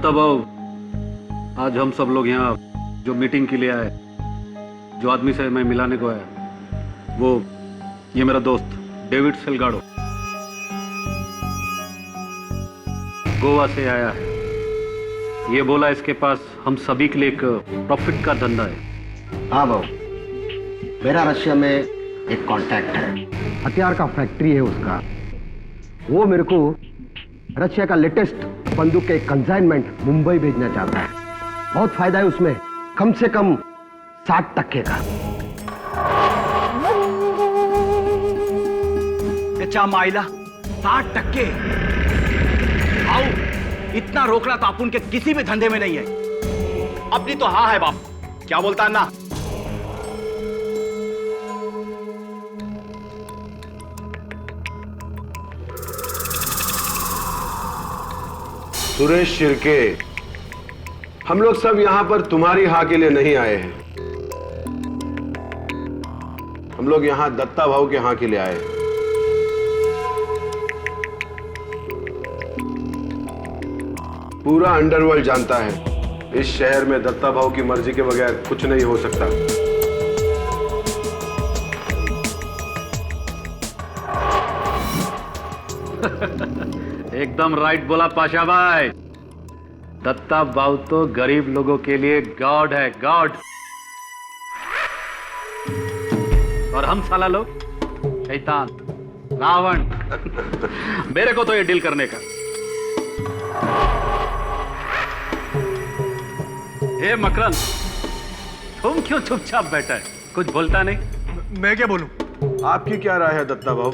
दत्ता भाऊ, आज हम सब लोग यहाँ जो मीटिंग के लिए आए, जो आदमी से मैं मिलाने को आया, वो ये मेरा दोस्त डेविड सेल्गाडो गोवा से आया है। ये बोला इसके पास हम सभी के लिए एक प्रॉफिट का धंधा है। हाँ भाऊ, मेरा रशिया में एक कांटेक्ट है, हथियार का फैक्ट्री है उसका। वो मेरे को रशिया का लेटेस्ट बंदूक के कंसाइनमेंट मुंबई भेजना चाहता है। बहुत फायदा है उसमें, कम से कम 60% का। कच्चा माइला 60%? आओ, इतना रोकना तो अपन के किसी भी धंधे में नहीं है। अपनी तो हाँ है बाप, क्या बोलता है ना? सुरेश शिर्के, हम लोग सब यहां पर तुम्हारी हाँ के लिए नहीं आए हैं। हम लोग यहां दत्ता भाऊ के हाँ के लिए आए हैं। पूरा अंडरवर्ल्ड जानता है इस शहर में दत्ता भाऊ की मर्जी के बगैर कुछ नहीं हो सकता। एकदम राइट बोला पाशा भाई। दत्ता भाऊ तो गरीब लोगों के लिए गॉड है, गॉड। और हम साला लोग शैतान, रावण। मेरे को तो ये डील करने का। हे मकरंद, तुम क्यों चुपचाप बैठा है, कुछ बोलता नहीं? मैं क्या बोलूं? आपकी क्या राय है दत्ता भाऊ?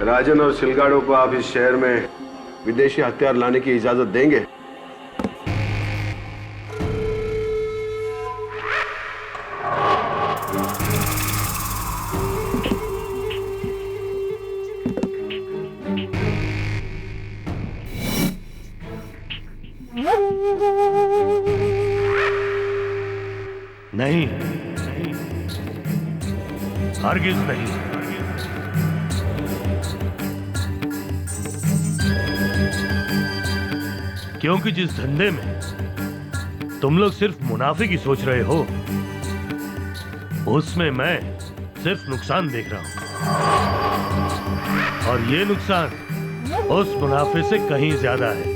राजन और सिलगाड़ो को आप इस शहर में विदेशी हथियार लाने की इजाजत देंगे? नहीं, हरगिज नहीं। क्योंकि जिस धंधे में तुम लोग सिर्फ मुनाफे की सोच रहे हो, उसमें मैं सिर्फ नुकसान देख रहा हूं। और ये नुकसान उस मुनाफे से कहीं ज्यादा है।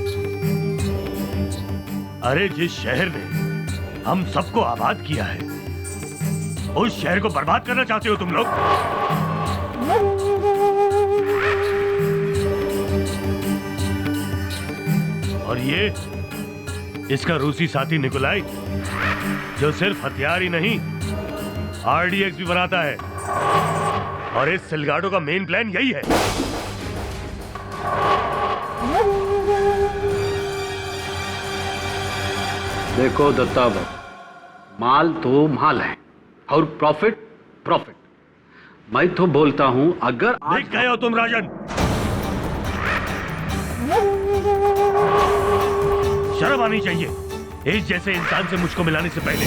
अरे जिस शहर ने हम सबको आबाद किया है, उस शहर को बर्बाद करना चाहते हो तुम लोग। और ये इसका रूसी साथी निकोलाई, जो सिर्फ हथियार ही नहीं आरडीएक्स भी बनाता है। और इस सिलगाडो का मेन प्लान यही है। देखो दत्ता भाऊ, माल तो माल है और प्रॉफिट प्रॉफिट। मैं तो बोलता हूं, अगर देख गए हो तुम राजन, शर्म आनी चाहिए इस जैसे इंसान से मुझको मिलाने से पहले।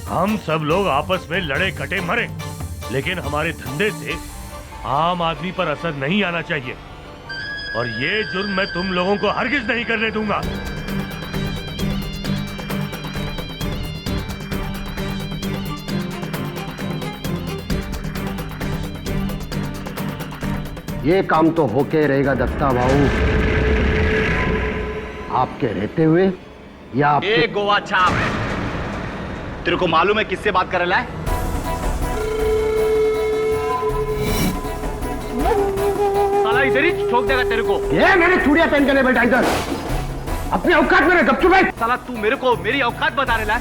हम सब लोग आपस में लड़े कटे मरे, लेकिन हमारे धंधे से आम आदमी पर असर नहीं आना चाहिए। और ये जुर्म मैं तुम लोगों को हरगिज नहीं करने दूंगा। ये काम तो होके रहेगा दत्ता भाऊ, आपके रहते हुए या आपके... गोवा छाप, तेरे को मालूम है किससे बात कर रहा है? साला इधर ही ठोक देगा तेरे को। ये मेरी चूड़ियां पहन के नहीं बैठा इधर, अपनी औकात में गपचुप बैठ। साला तू मेरे को मेरी औकात बता रहा है?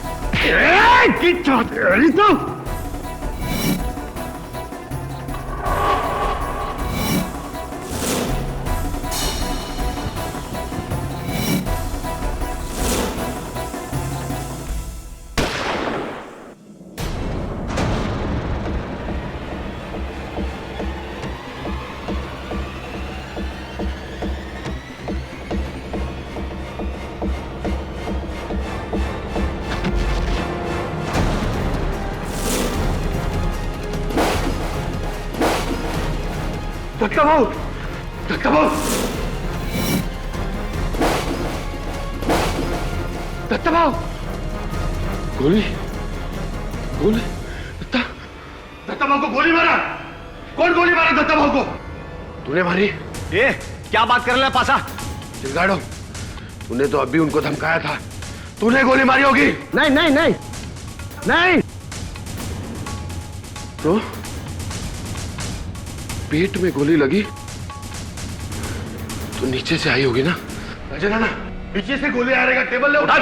दत्ता भाऊ, दत्ता भाऊ, दत्ता भाव, गोली गोली दत्ता भाव को गोली मारा। कौन गोली मारा दत्ता भाव को? तूने मारी? ए, क्या बात कर रहे हैं पासा? चिलगाड़ो, तूने तो अभी उनको धमकाया था, तूने गोली मारी होगी। नहीं नहीं नहीं नहीं। तो पेट में गोली लगी तो नीचे से आई होगी ना? अजय नाना, नीचे से गोली आ रहेगा, टेबल ले उठा।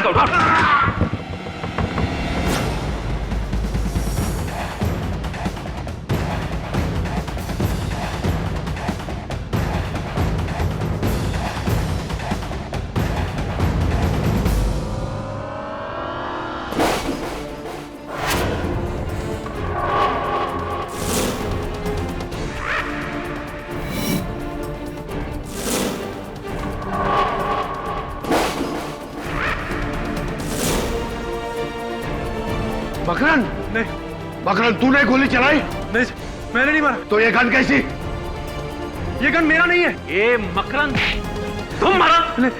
मकरन, नहीं मकरन, तूने गोली चलाई? नहीं, मैंने नहीं मारा। तो ये गन कैसी? ये गन मेरा नहीं है। ये मकरन, तुम मारा?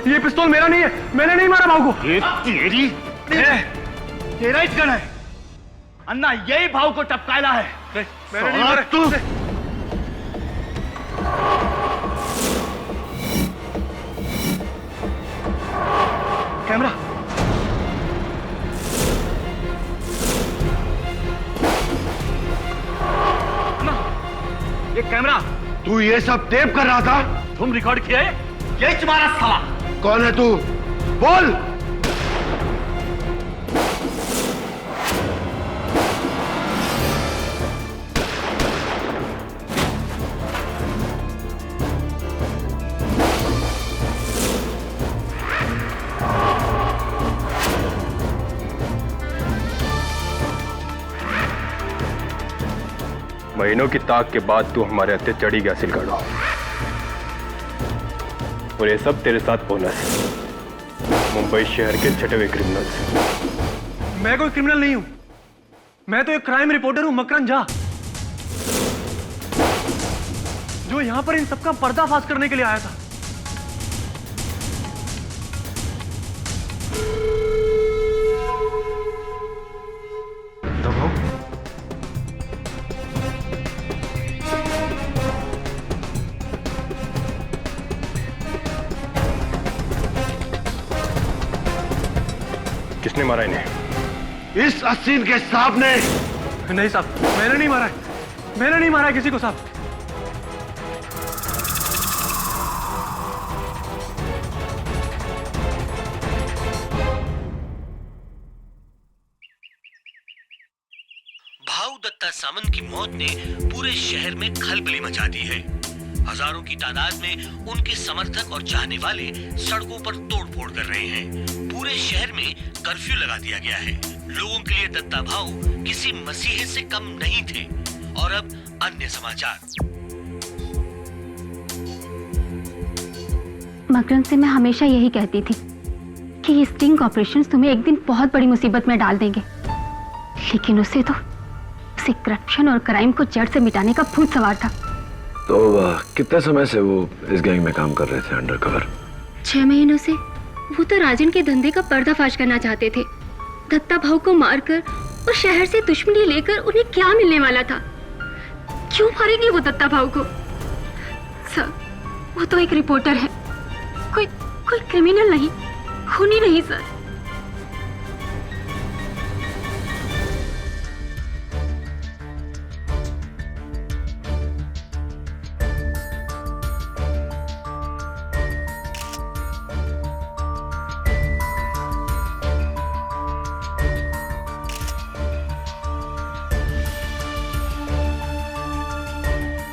ये पिस्तौल मेरा नहीं है, मैंने नहीं मारा भाव को। ये तेरी तेरा ही गन है अन्ना, यही भाव को टपकायला है। नहीं, मैंने नहीं मारा। तू कैमरा, ये कैमरा। तू ये सब टेप कर रहा था? तुम रिकॉर्ड किया है? यही तुम्हारा साला। कौन है तू? बोल। महीनों की ताक के बाद तू हमारे हत्थे चढ़ी गया सिलगाड़ो, और ये सब तेरे साथ बोनस, मुंबई शहर के छठे हुए क्रिमिनल्स। मैं कोई क्रिमिनल नहीं हूं, मैं तो एक क्राइम रिपोर्टर हूं, मकरन झा, जो यहां पर इन सबका पर्दाफाश करने के लिए आया था। किसने मारा इन्हें? इस असीन के साहब ने। नहीं साहब, मैंने नहीं मारा है, मैंने नहीं मारा है किसी को साहब। भाऊ दत्ता सामंत की मौत ने पूरे शहर में खलबली मचा दी है। हजारों की तादाद में उनके समर्थक और चाहने वाले सड़कों पर तोड़फोड़ कर रहे हैं। पूरे शहर में कर्फ्यू लगा दिया गया है। लोगों के लिए दत्ता भाऊ किसी मसीहे से कम नहीं थे। और अब अन्य समाचार। मकरन से मैं हमेशा यही कहती थी कि ये स्टिंग ऑपरेशंस तुम्हें एक दिन बहुत बड़ी मुसीबत में डाल देंगे, लेकिन उसे करप्शन और क्राइम को जड़ से मिटाने का भूत सवार था। तो कितने समय से वो इस गैंग में काम कर रहे थे अंडरकवर? 6 महीनों से। वो तो राजन के धंधे का पर्दाफाश करना चाहते थे। दत्ता भाऊ को मारकर और शहर से दुश्मनी लेकर उन्हें क्या मिलने वाला था? क्यों मारेंगे वो दत्ता भाऊ को? सर, वो तो एक रिपोर्टर है, कोई क्रिमिनल नहीं, खूनी नहीं सर।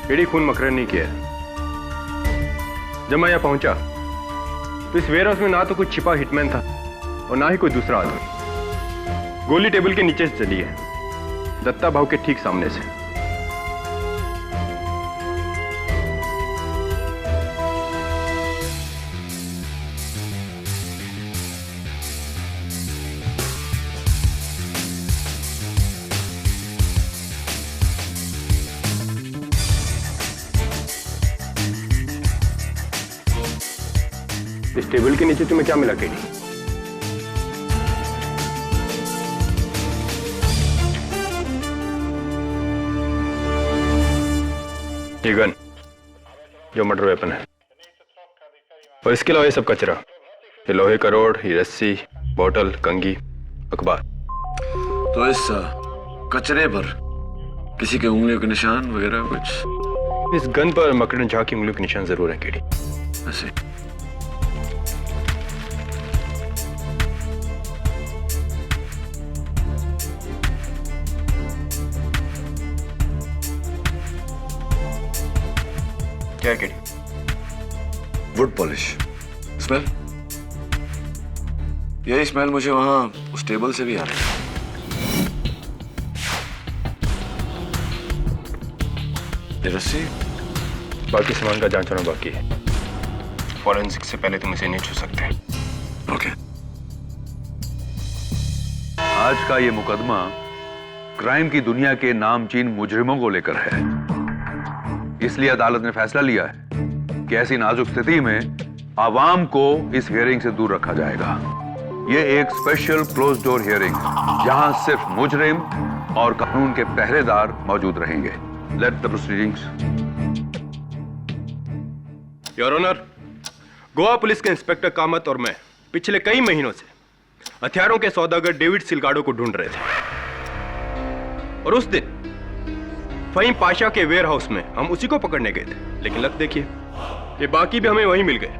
एडी खून मकरन नहीं किया। जब मैं यहाँ पहुंचा तो इस वेयर हाउस में ना तो कोई छिपा हिटमैन था और ना ही कोई दूसरा आदमी। गोली टेबल के नीचे से चली है, दत्ता भाऊ के ठीक सामने से। इस टेबल के नीचे तुम्हें क्या मिला केडी? ये गन जो मर्डर वेपन है, और इसके अलावा ये सब कचरा, ये लोहे का रोड, ये रस्सी, बोतल, कंघी, अखबार। तो इस कचरे पर किसी के उंगलियों के निशान वगैरह कुछ? इस गन पर मकरन झा की उंगलियों के निशान जरूर हैं केडी। ऐसे क्या है केडी? Would polish smell. यही स्मेल मुझे वहां उस टेबल से भी आ रही है। ये रस्सी? बाकी सामान का जांच होना बाकी है। फॉरेंसिक से पहले तुम इसे नहीं छू सकते। ओके। आज का ये मुकदमा क्राइम की दुनिया के नामचीन मुजरिमों को लेकर है। इसलिए अदालत ने फैसला लिया है कि ऐसी नाजुक स्थिति में आवाम को इस हियरिंग से दूर रखा जाएगा। ये एक स्पेशल क्लोज डोर हियरिंग, जहां सिर्फ मुजरिम और कानून के पहरेदार मौजूद रहेंगे। Let the proceedings. Your honour, Goa police के इंस्पेक्टर कामत और मैं पिछले कई महीनों से हथियारों के सौदागर डेविड सिलगाडो को ढूंढ रहे थे, और उस दिन फहीम पाशा के वेयर हाउस में हम उसी को पकड़ने गए थे। लेकिन लग देखिए, ये बाकी भी हमें वहीं मिल गए।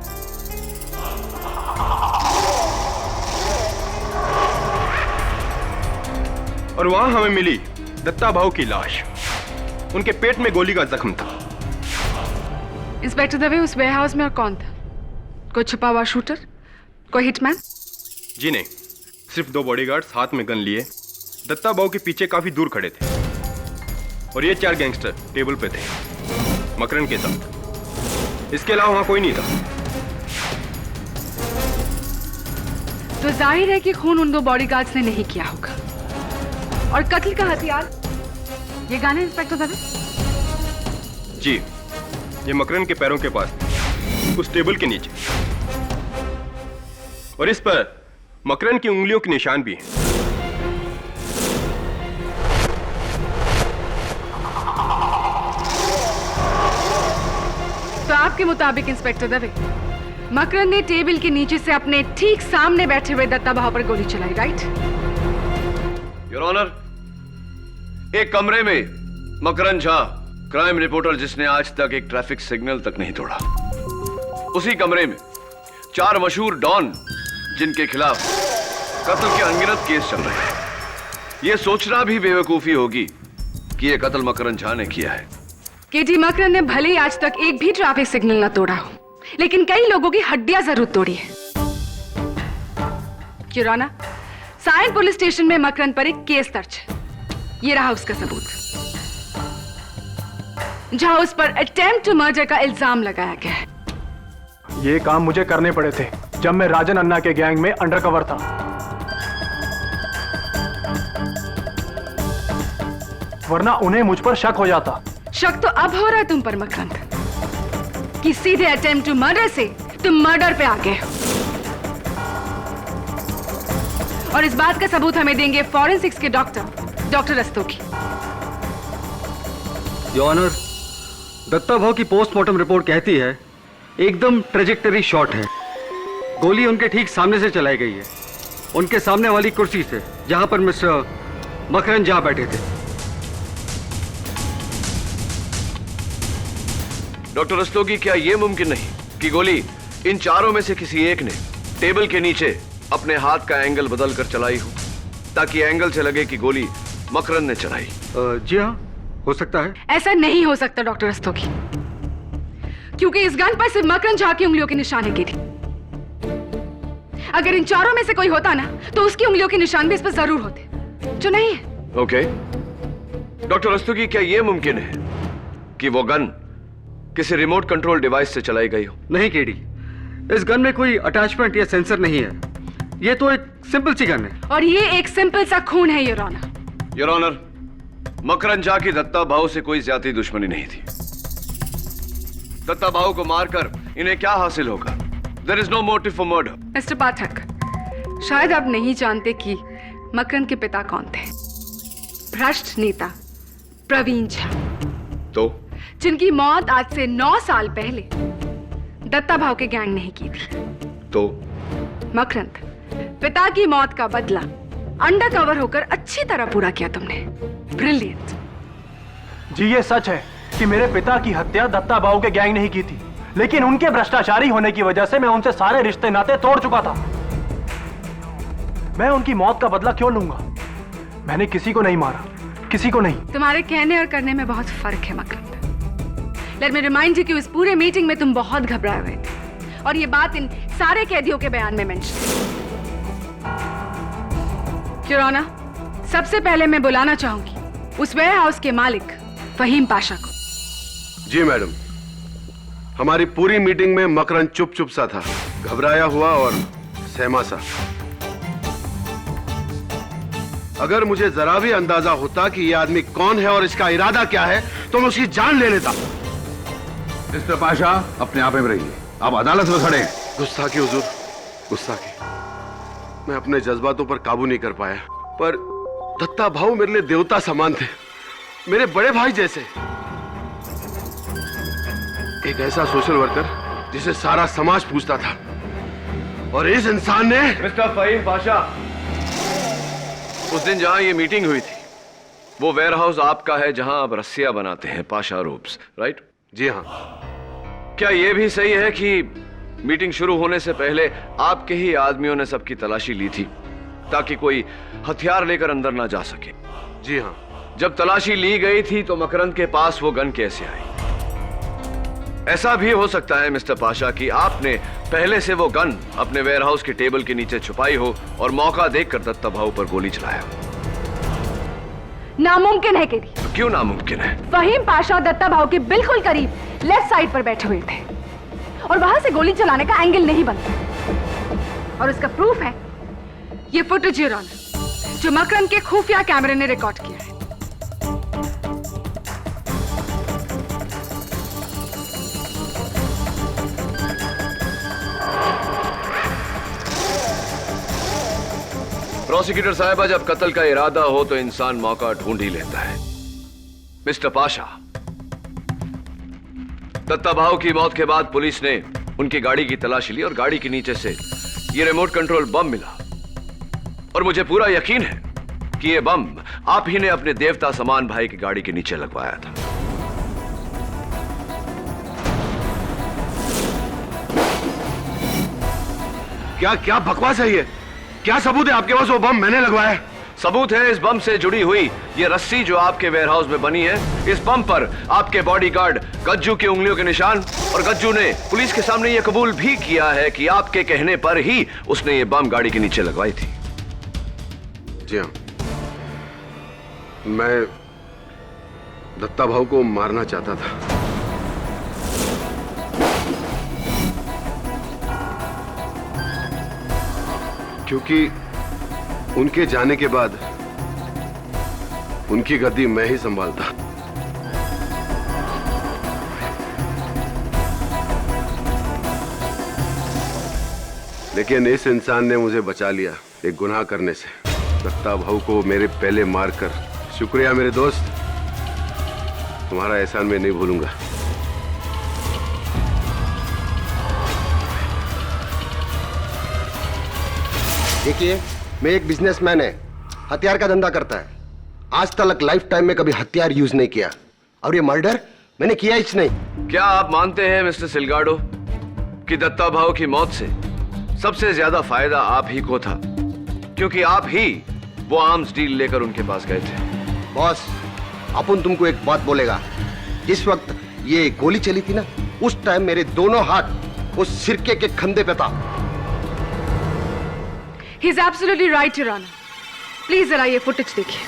और वहां हमें मिली दत्ता भाऊ की लाश। उनके पेट में गोली का जख्म था। इंस्पेक्टर दवे, उस वेयरहाउस में और कौन था? कोई छुपा हुआ शूटर? कोई हिटमैन? जी नहीं, सिर्फ 2 बॉडीगार्ड्स हाथ में गन लिए दत्ता भाऊ के पीछे काफी दूर खड़े थे, और ये 4 गैंगस्टर टेबल पे थे मकरन के साथ। इसके अलावा वहां कोई नहीं था। तो जाहिर है कि खून उन 2 बॉडीगार्ड्स ने नहीं किया होगा। और कत्ल का हथियार ये गन है इंस्पेक्टर दवे? जी, ये मकरन के पैरों के पास थी, उस टेबल के नीचे, और इस पर मकरन की उंगलियों के निशान भी हैं। तो आपके मुताबिक इंस्पेक्टर दवे, मकरन ने टेबल के नीचे से अपने ठीक सामने बैठे हुए दत्ता भाऊ पर गोली चलाई, राइट? योर ऑनर, एक कमरे में मकरन झा, क्राइम रिपोर्टर जिसने आज तक एक ट्रैफिक सिग्नल तक नहीं तोड़ा, उसी कमरे में 4 मशहूर डॉन जिनके खिलाफ कत्ल के अनगिनत केस चल रहे हैं। यह सोचना भी बेवकूफी होगी कि यह कत्ल मकरन झा ने किया है। केटी मकरन ने भले ही आज तक एक भी ट्रैफिक सिग्नल न तोड़ा हो, लेकिन कई लोगों की हड्डियां जरूर तोड़ी है। किराना, सायन पुलिस स्टेशन में मकरन पर एक केस दर्ज है। ये रहा उसका सबूत, जहां उस पर अटेम्प्ट टू मर्डर का इल्जाम लगाया गया है। ये काम मुझे करने पड़े थे जब मैं राजन अन्ना के गैंग में अंडरकवर था। वरना उन्हें मुझ पर शक हो जाता। शक तो अब हो रहा है तुम पर मकरन, कि सीधे अटेम्प्ट टू मर्डर से तुम मर्डर पे आ गए हो। और इस बात का सबूत हमें देंगे फॉरेंसिक्स के doctor Rastogi. Your honour, Datta Bhau की पोस्टमार्टम रिपोर्ट कहती है एकदम ट्रेजेक्टरी शॉट है। गोली उनके ठीक सामने से चलाई गई है, उनके सामने वाली कुर्सी से, जहां पर मिस्टर मकरन झा बैठे थे। डॉक्टर रस्तोगी, क्या यह मुमकिन नहीं कि गोली इन 4 में से किसी एक ने टेबल के नीचे अपने हाथ का एंगल बदलकर चलाई हो, ताकि एंगल से लगे कि गोली मकरन ने चलाई? जी हाँ, हो सकता है। ऐसा नहीं हो सकता डॉक्टर रस्तोगी, क्योंकि इस गन पर सिर्फ मकरन झा की उंगलियों के निशान है। अगर इन 4 में से कोई होता ना, तो उसकी उंगलियों के निशान भी इस पर जरूर होते, जो नहीं है। ओके। डॉक्टर रस्तोगी, क्या यह मुमकिन है कि वो गन किसी रिमोट कंट्रोल डिवाइस से चलाई गई हो? नहीं केडी, इस गन में कोई अटैचमेंट या सेंसर नहीं है। ये तो एक सिंपल सी गन है। और ये एक सिंपल सा खून है your honour. Your honour, Makrand Jha की दत्ता भाऊ से कोई ज्यादा दुश्मनी नहीं थी। दत्ता भाऊ को मारकर इन्हें क्या हासिल होगा? There is no motive for murder. Mister Pathak, शायद आप नहीं जानते कि मकरन के पिता कौन थे। भ्रष्ट नेता प्रवीण झा। तो जिनकी मौत आज से 9 साल पहले दत्ता भाव के गैंग नहीं की थी। तो मकरंद, पिता की मौत का बदला अंडर कवर होकर अच्छी तरह पूरा किया तुमने। ब्रिलियंट। जी ये सच है कि मेरे पिता की हत्या दत्ता बाबू के गैंग ने ही की थी, लेकिन उनके भ्रष्टाचारी होने की वजह से मैं उनसे सारे रिश्ते नाते तोड़ चुका था। मैं उनकी मौत का बदला क्यों लूंगा? मैंने किसी को नहीं मारा, किसी को नहीं। तुम्हारे कहने और करने में बहुत फर्क है मकरंद। लेट मी रिमाइंड यू कि उस पूरे मीटिंग में तुम बहुत घबराए हुए थे और ये बात इन सारे कैदियों के बयान में मेंशन है। योर ऑनर, सबसे पहले मैं बुलाना चाहूंगी उस वेयर हाउस के मालिक फहीम पाशा को। जी मैडम, हमारी पूरी मीटिंग में मकरंद चुप चुप सा था, घबराया हुआ और सहमा सा। अगर मुझे जरा भी अंदाजा होता कि यह आदमी कौन है और इसका इरादा क्या है तो मैं उसकी जान ले लेता। मिस्टर पाशा, अपने आप में रहिए, आप अदालत में खड़े हैं। गुस्ताखी हुजूर, गुस्ताखी। मैं अपने जज्बातों पर काबू नहीं कर पाया, पर दत्ता भाऊ मेरे लिए देवता समान थे, मेरे बड़े भाई जैसे। एक ऐसा सोशल वर्कर जिसे सारा समाज पूछता था, और इस इंसान ने। मिस्टर फहीम पाशा, उस दिन जहां ये मीटिंग हुई थी वो वेयर हाउस आपका है जहां आप रस्सियां बनाते हैं, पाशा रोप्स, राइट? जी हाँ। क्या यह भी सही है कि मीटिंग शुरू होने से पहले आपके ही आदमियों ने सबकी तलाशी ली थी ताकि कोई हथियार लेकर अंदर ना जा सके? जी हाँ। जब तलाशी ली गई थी तो मकरंद के पास वो गन कैसे आई? ऐसा भी हो सकता है मिस्टर पाशा कि आपने पहले से वो गन अपने वेयरहाउस के टेबल के नीचे छुपाई हो और मौका देखकर दत्ता भाऊ पर गोली चलाया। नामुमकिन है केडी। तो क्यों नामुमकिन है? फहीम पाशा दत्ता भाऊ के बिल्कुल करीब लेफ्ट साइड पर बैठे हुए थे और वहां से गोली चलाने का एंगल नहीं बनता। और उसका प्रूफ है ये फुटेज योर ऑनर, जो मकरंद के खुफिया कैमरे ने रिकॉर्ड किया है। प्रोसिक्यूटर साहिबा, जब कत्ल का इरादा हो तो इंसान मौका ढूंढ ही लेता है। मिस्टर पाशा, दत्ता भाऊ की मौत के बाद पुलिस ने उनकी गाड़ी की तलाशी ली और गाड़ी के नीचे से ये रिमोट कंट्रोल बम मिला, और मुझे पूरा यकीन है कि ये बम आप ही ने अपने देवता समान भाई की गाड़ी के नीचे लगवाया था। क्या क्या बकवास है ये? क्या सबूत है आपके पास वो बम मैंने लगवाया है? सबूत है इस बम से जुड़ी हुई ये रस्सी जो आपके वेयरहाउस में बनी है। इस बम पर आपके बॉडीगार्ड गज्जू की उंगलियों के निशान, और गज्जू ने पुलिस के सामने ये कबूल भी किया है कि आपके कहने पर ही उसने ये बम गाड़ी के नीचे लगवाई थी। जी हाँ, मैं दत्ता भाऊ को मारना चाहता था। क्योंकि उनके जाने के बाद उनकी गद्दी मैं ही संभालता। लेकिन इस इंसान ने मुझे बचा लिया एक गुनाह करने से। दत्ता भाऊ को मेरे पहले मारकर। शुक्रिया मेरे दोस्त, तुम्हारा एहसान मैं नहीं भूलूंगा। देखिए, मैं एक बिजनेसमैन है, हथियार का धंधा करता है। आज तक लाइफ टाइम में कभी हथियार यूज नहीं किया, और ये मर्डर मैंने किया ही नहीं। क्या आप मानते हैं मिस्टर सिलगाडो कि दत्ता भाऊ की मौत से सबसे ज्यादा फायदा आप ही को था, क्योंकि आप ही वो आर्म्स डील लेकर उनके पास गए थे? बॉस, अपन तुमको एक बात बोलेगा। जिस वक्त ये गोली चली थी ना, उस टाइम मेरे दोनों हाथ उस सिरके के खंधे पे था। He is absolutely right, Your Honor. Please जरा ये फुटेज देखिए।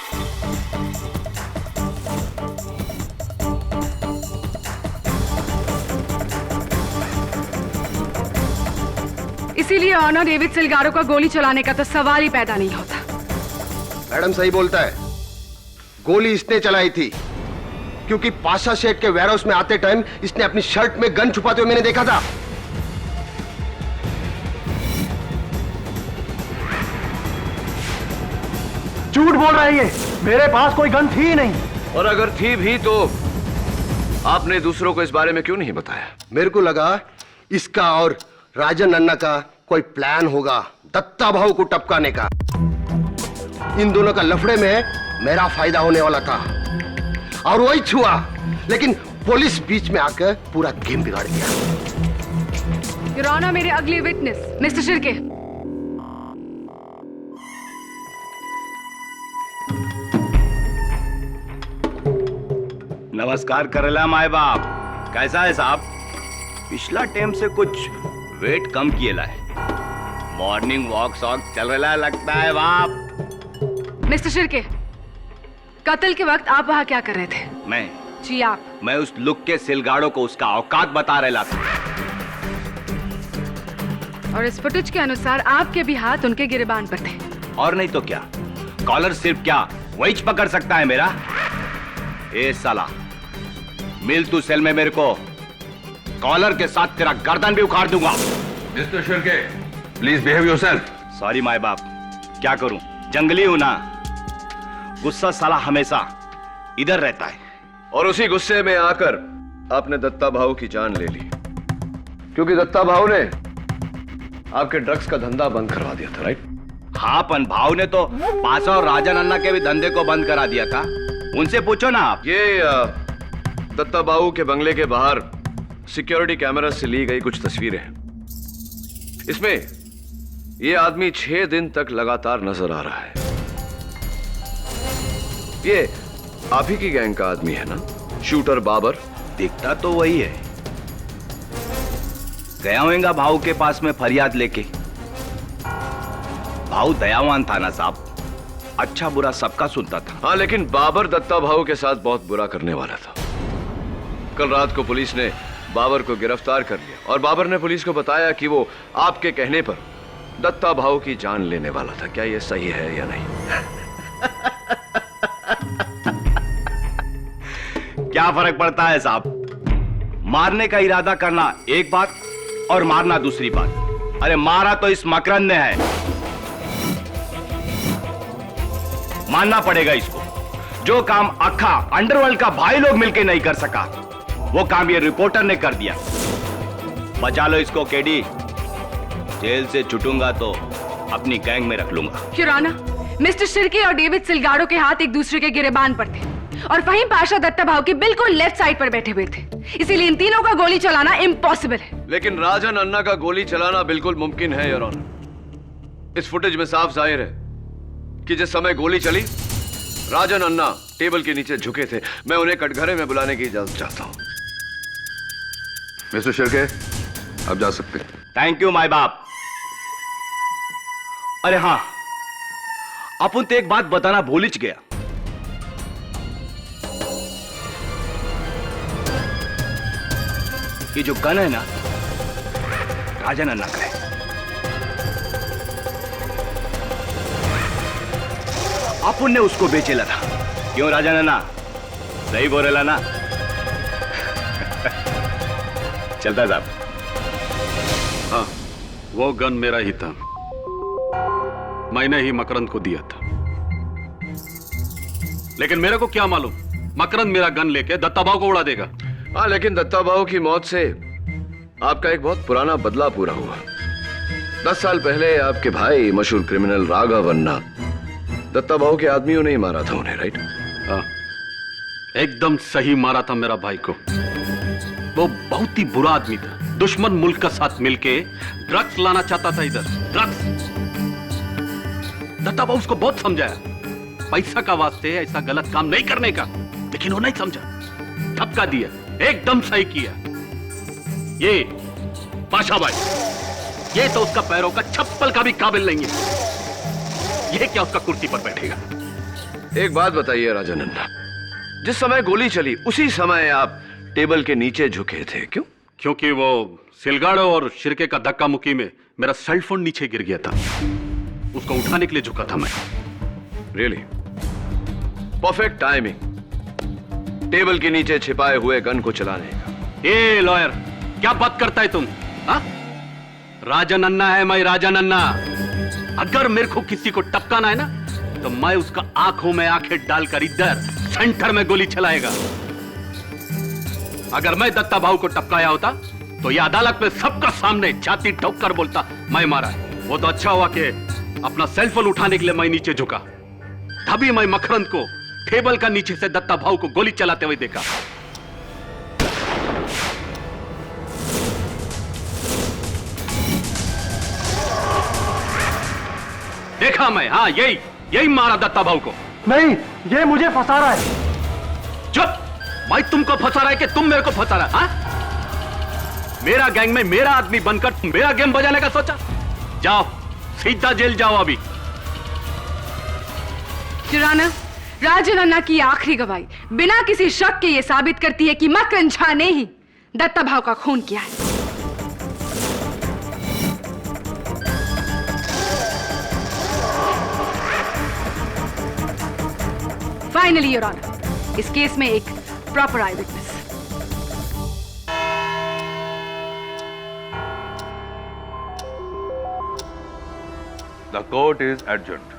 इसीलिए ऑनर डेविड सिलगारो का गोली चलाने का तो सवाल ही पैदा नहीं होता। मैडम सही बोलता है, गोली इसने चलाई थी क्योंकि पाशा शेख के वेयरहाउस में आते टाइम इसने अपनी शर्ट में गन छुपाते हुए मैंने देखा था। झूठ बोल रहा है ये, मेरे पास कोई गन थी ही नहीं। और अगर थी भी तो आपने दूसरों को इस बारे में क्यों नहीं बताया? मेरे को लगा इसका और राजन अन्ना का कोई प्लान होगा दत्ता भाऊ को टपकाने का। इन दोनों का लफड़े में मेरा फायदा होने वाला था और वही छुआ, लेकिन पुलिस बीच में आकर पूरा गेम बिगाड़ दिया। योर ऑनर, मेरे अगले विटनेस मिस्टर शिर्के। नमस्कार करेला माए बाप, कैसा है साहब? पिछला टाइम से कुछ वेट कम किएला है। मॉर्निंग वॉक शॉक चल रहा लगता है बाप। मिस्टर शिर्के, कत्ल के वक्त आप वहां क्या कर रहे थे? मैं उस लुक के सिलगाड़ों को उसका औकात बता रहा था। और इस फुटेज के अनुसार आपके भी हाथ उनके गिरेबान पर थे। और नहीं तो क्या, कॉलर सिर्फ क्या वही पकड़ सकता है मेरा? ए साला, मिल तू सेल में मेरे को, कॉलर के साथ तेरा गर्दन भी उखाड़ दूंगा। Mister Shirke, please behave yourself. Sorry my बाप, क्या करूं, जंगली हूं ना, गुस्सा साला हमेशा इधर रहता है। और उसी गुस्से में आकर आपने दत्ता भाऊ की जान ले ली, क्योंकि दत्ता भाऊ ने आपके ड्रग्स का धंधा बंद करवा दिया था, राइट? हाँ, पन भाव ने तो पासा और राजन अन्ना के भी धंधे को बंद करा दिया था। उनसे पूछो ना आप। ये दत्ता भाऊ के बंगले के बाहर सिक्योरिटी कैमरा से ली गई कुछ तस्वीरें हैं। इसमें ये आदमी 6 दिन तक लगातार नजर आ रहा है। ये आप ही की गैंग का आदमी है ना, शूटर बाबर? दिखता तो वही है। गया होगा भाऊ के पास में फरियाद लेके। भाऊ दयावान था ना साहब, अच्छा बुरा सबका सुनता था। हाँ, लेकिन बाबर दत्ता भाऊ के साथ बहुत बुरा करने वाला था। कल रात को पुलिस ने बाबर को गिरफ्तार कर लिया और बाबर ने पुलिस को बताया कि वो आपके कहने पर दत्ता भाऊ की जान लेने वाला था। क्या ये सही है या नहीं? क्या फर्क पड़ता है साहब? मारने का इरादा करना एक बात और मारना दूसरी बात। अरे मारा तो इस मकरंद ने है, मानना पड़ेगा इसको। जो काम अखा अंडरवर्ल्ड का भाई लोग मिलकर नहीं कर सका, वो काम ये रिपोर्टर ने कर दिया। बचा लो इसको केडी, जेल से छूटूंगा तो अपनी गैंग में रख लूंगा। योर ऑनर, मिस्टर शिर्के और डेविड सिलगाड़ो के हाथ एक दूसरे के गिरेबान पर थे और फहीम पाशा दत्ता भाऊ के बिल्कुल लेफ्ट साइड पर बैठे हुए थे, इसीलिए इन तीनों का गोली चलाना इम्पॉसिबल है। लेकिन राजन अन्ना का गोली चलाना बिल्कुल मुमकिन है योर ऑनर। इस फुटेज में साफ जाहिर है कि जिस समय गोली चली, राजन अन्ना टेबल के नीचे झुके थे। मैं उन्हें कटघरे में बुलाने की इजाजत चाहता हूं। मिस्टर शिर्के, आप जा सकते हैं। थैंक यू माय बाप। अरे हाँ, अपन तो एक बात बताना भूल ही गया। ये जो गन है ना, राजन अन्ना का है। अपन ने उसको बेचेला था। क्यों राजन अन्ना? सही बोलेला ना? चलता साहब। हाँ, वो गन मेरा ही था, मैंने ही मकरंद को दिया था। लेकिन मेरे को क्या मालूम मकरंद मेरा गन लेके दत्ता भाऊ को उड़ा देगा। हाँ, लेकिन दत्ता भाऊ की मौत से आपका एक बहुत पुराना बदला पूरा हुआ। 10 साल पहले आपके भाई मशहूर क्रिमिनल राघव अन्ना दत्ता भाऊ के आदमियों ने ही मारा था उन्हें, राइट? हाँ, एकदम सही मारा था मेरा भाई को। वो बहुत ही बुरा आदमी था, दुश्मन मुल्क का साथ मिलके ड्रग्स लाना चाहता था इधर, ड्रग्स। दत्ता भाऊ उसको बहुत समझाया, पैसा का वास्ते ऐसा गलत काम नहीं करने का, लेकिन वो नहीं समझा, धक्का दिया, एकदम सही किया। ये पाशा भाई, ये तो उसका पैरों का चप्पल का भी काबिल नहीं है। ये क्या उसका कुर्सी पर बैठेगा? एक बात बताइए राजन अन्ना, जिस समय गोली चली उसी समय आप टेबल के नीचे झुके थे, क्यों? क्योंकि वो सिलगाड़ो और शिर्के का धक्का मुक्की में मेरा सेलफोन नीचे गिर गया था, उसको उठाने के लिए झुका था मैं। रियली परफेक्ट टाइमिंग टेबल के नीचे छिपाए हुए गन को चलाने का। ए लॉयर, क्या बात करता है तुम? हा? राजन अन्ना है मैं, राजन अन्ना। अगर मेरे को किसी को टपकाना है ना, तो मैं उसका आंखों में आंखें डालकर इधर सेंटर में गोली चलाएगा। अगर मैं दत्ता भाऊ को टपकाया होता तो ये अदालत में सबका सामने छाती ठोक कर बोलता मैं मारा है। वो तो अच्छा हुआ कि अपना सेलफोन उठाने के लिए मैं नीचे झुका, तभी मैं मकरंद को टेबल का नीचे से दत्ता भाऊ को गोली चलाते हुए देखा। देखा मैं, हाँ यही मारा दत्ता भाऊ को। नहीं, ये मुझे फंसा रहा है। चुप! मैं तुमको फंसा रहा है कि तुम मेरे को फंसा रहा है? हाँ? मेरा गैंग में मेरा आदमी बनकर तुम मेरा गेम बजाने का सोचा? जाओ, सीधा जेल जाओ अभी। जुराना, राजन अन्ना की आखिरी गवाही बिना किसी शक के ये साबित करती है कि मकरंद झा ने ही दत्ता भाऊ का खून किया है। फाइनली योर ऑनर, इस केस में एक proper eyewitness. The court is adjourned.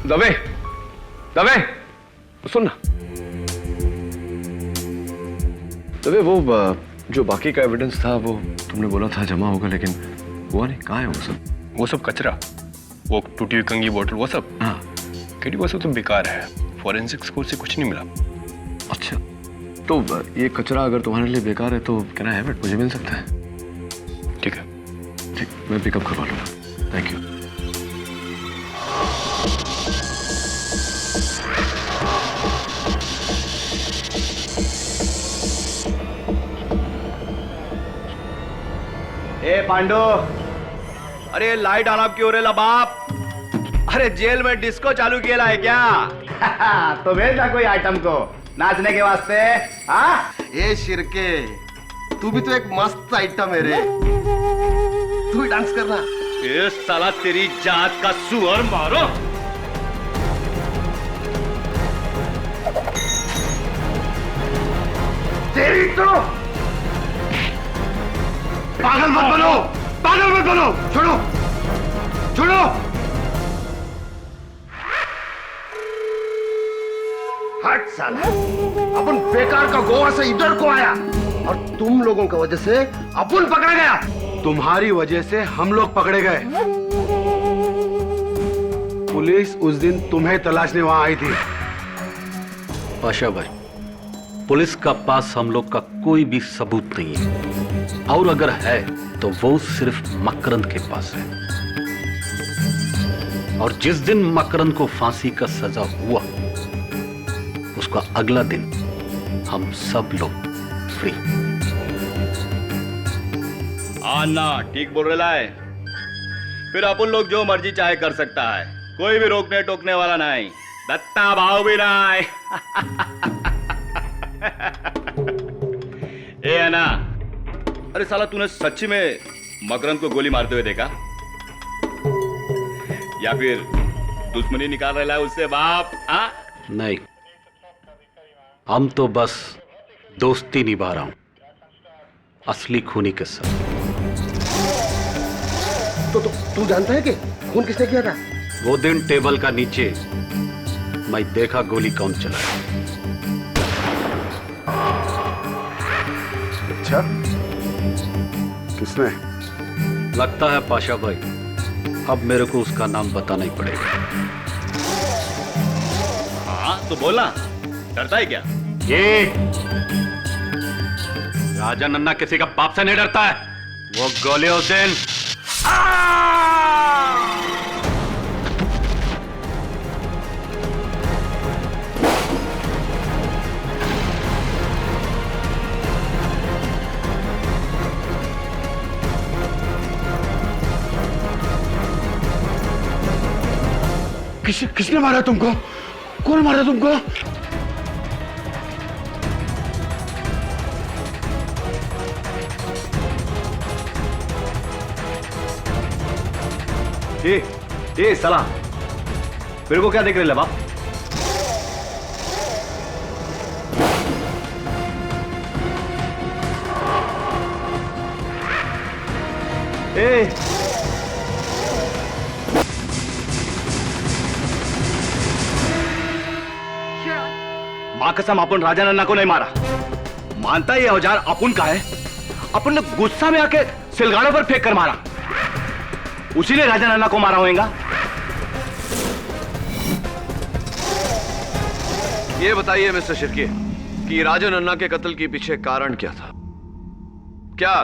Dave, Dave, सुन ना। दवे, वो जो बाकी का एविडेंस था वो तुमने बोला था जमा होगा, लेकिन हुआ नहीं। कहाँ है वो सब? वो सब कचरा, वो टूटी हुई कंगी बोतल, वो सब। हाँ, केडी वो सब तो बेकार है। फॉरेंसिक स्कोर से कुछ नहीं मिला। अच्छा, तो ये कचरा अगर तुम्हारे लिए बेकार है तो कैन आई हैव इट? मुझे मिल सकता है? ठीक है, ठीक, मैं पिकअप करवा लूँगा। Thank you. ए पांडु, अरे लाइट आलाप क्यों रे बाप? अरे जेल में डिस्को चालू किया है क्या? तो भेज ना कोई आइटम को नाचने के वास्ते। हाँ, ए शिरके, तू भी तो एक मस्त आइटम है रे, तू भी डांस करना। ये साला तेरी जात का सुअर मारो। तेरी तो पागल मत बनो, पागल मत बनो। छोड़ो, छोड़ो। हट साला, अपन बेकार का गोवा से इधर को आया और तुम लोगों की वजह से अपन पकड़ा गया। तुम्हारी वजह से हम लोग पकड़े गए। पुलिस उस दिन तुम्हें तलाशने वहां आई थी। पाशा भाई, पुलिस का पास हम लोग का कोई भी सबूत नहीं है, और अगर है तो वो सिर्फ मकरंद के पास है। और जिस दिन मकरंद को फांसी का सजा हुआ, उसका अगला दिन हम सब लोग फ्री। आना ठीक बोल रहा है। फिर अपन लोग जो मर्जी चाहे कर सकता है, कोई भी रोकने टोकने वाला नहीं, दत्ता भाव भी नहीं। ए अन्ना, अरे साला तूने सच्ची में मकरंद को गोली मारते हुए देखा या फिर दुश्मनी निकाल रहा है उससे बाप? हाँ, नहीं, हम तो बस दोस्ती निभा रहा हूं, असली खूनी के साथ। तो तू जानता है कि खून किसने किया था? वो दिन टेबल का नीचे मैं देखा गोली कौन चलाया। अच्छा, किसने? लगता है पाशा भाई, अब मेरे को उसका नाम बताना ही पड़ेगा। हाँ तो बोलना, डरता है क्या? ये राजन अन्ना किसी का बाप से नहीं डरता है। वो गोले उस दिन किसने मारा तुमको? कौन मारा तुमको? ए साला, मेरे को क्या देख रहे बाप? ए कसम अपन राजा नन्ना को नहीं मारा। मानता ये औजार अपन का है। अपन ने गुस्सा में आके सिलगाड़ों पर फेंक कर मारा। उसी ने राजा नन्ना को मारा होगा। ये बताइए मिस्टर शिर्के कि राजा नन्ना के कत्ल के पीछे कारण क्या था? क्या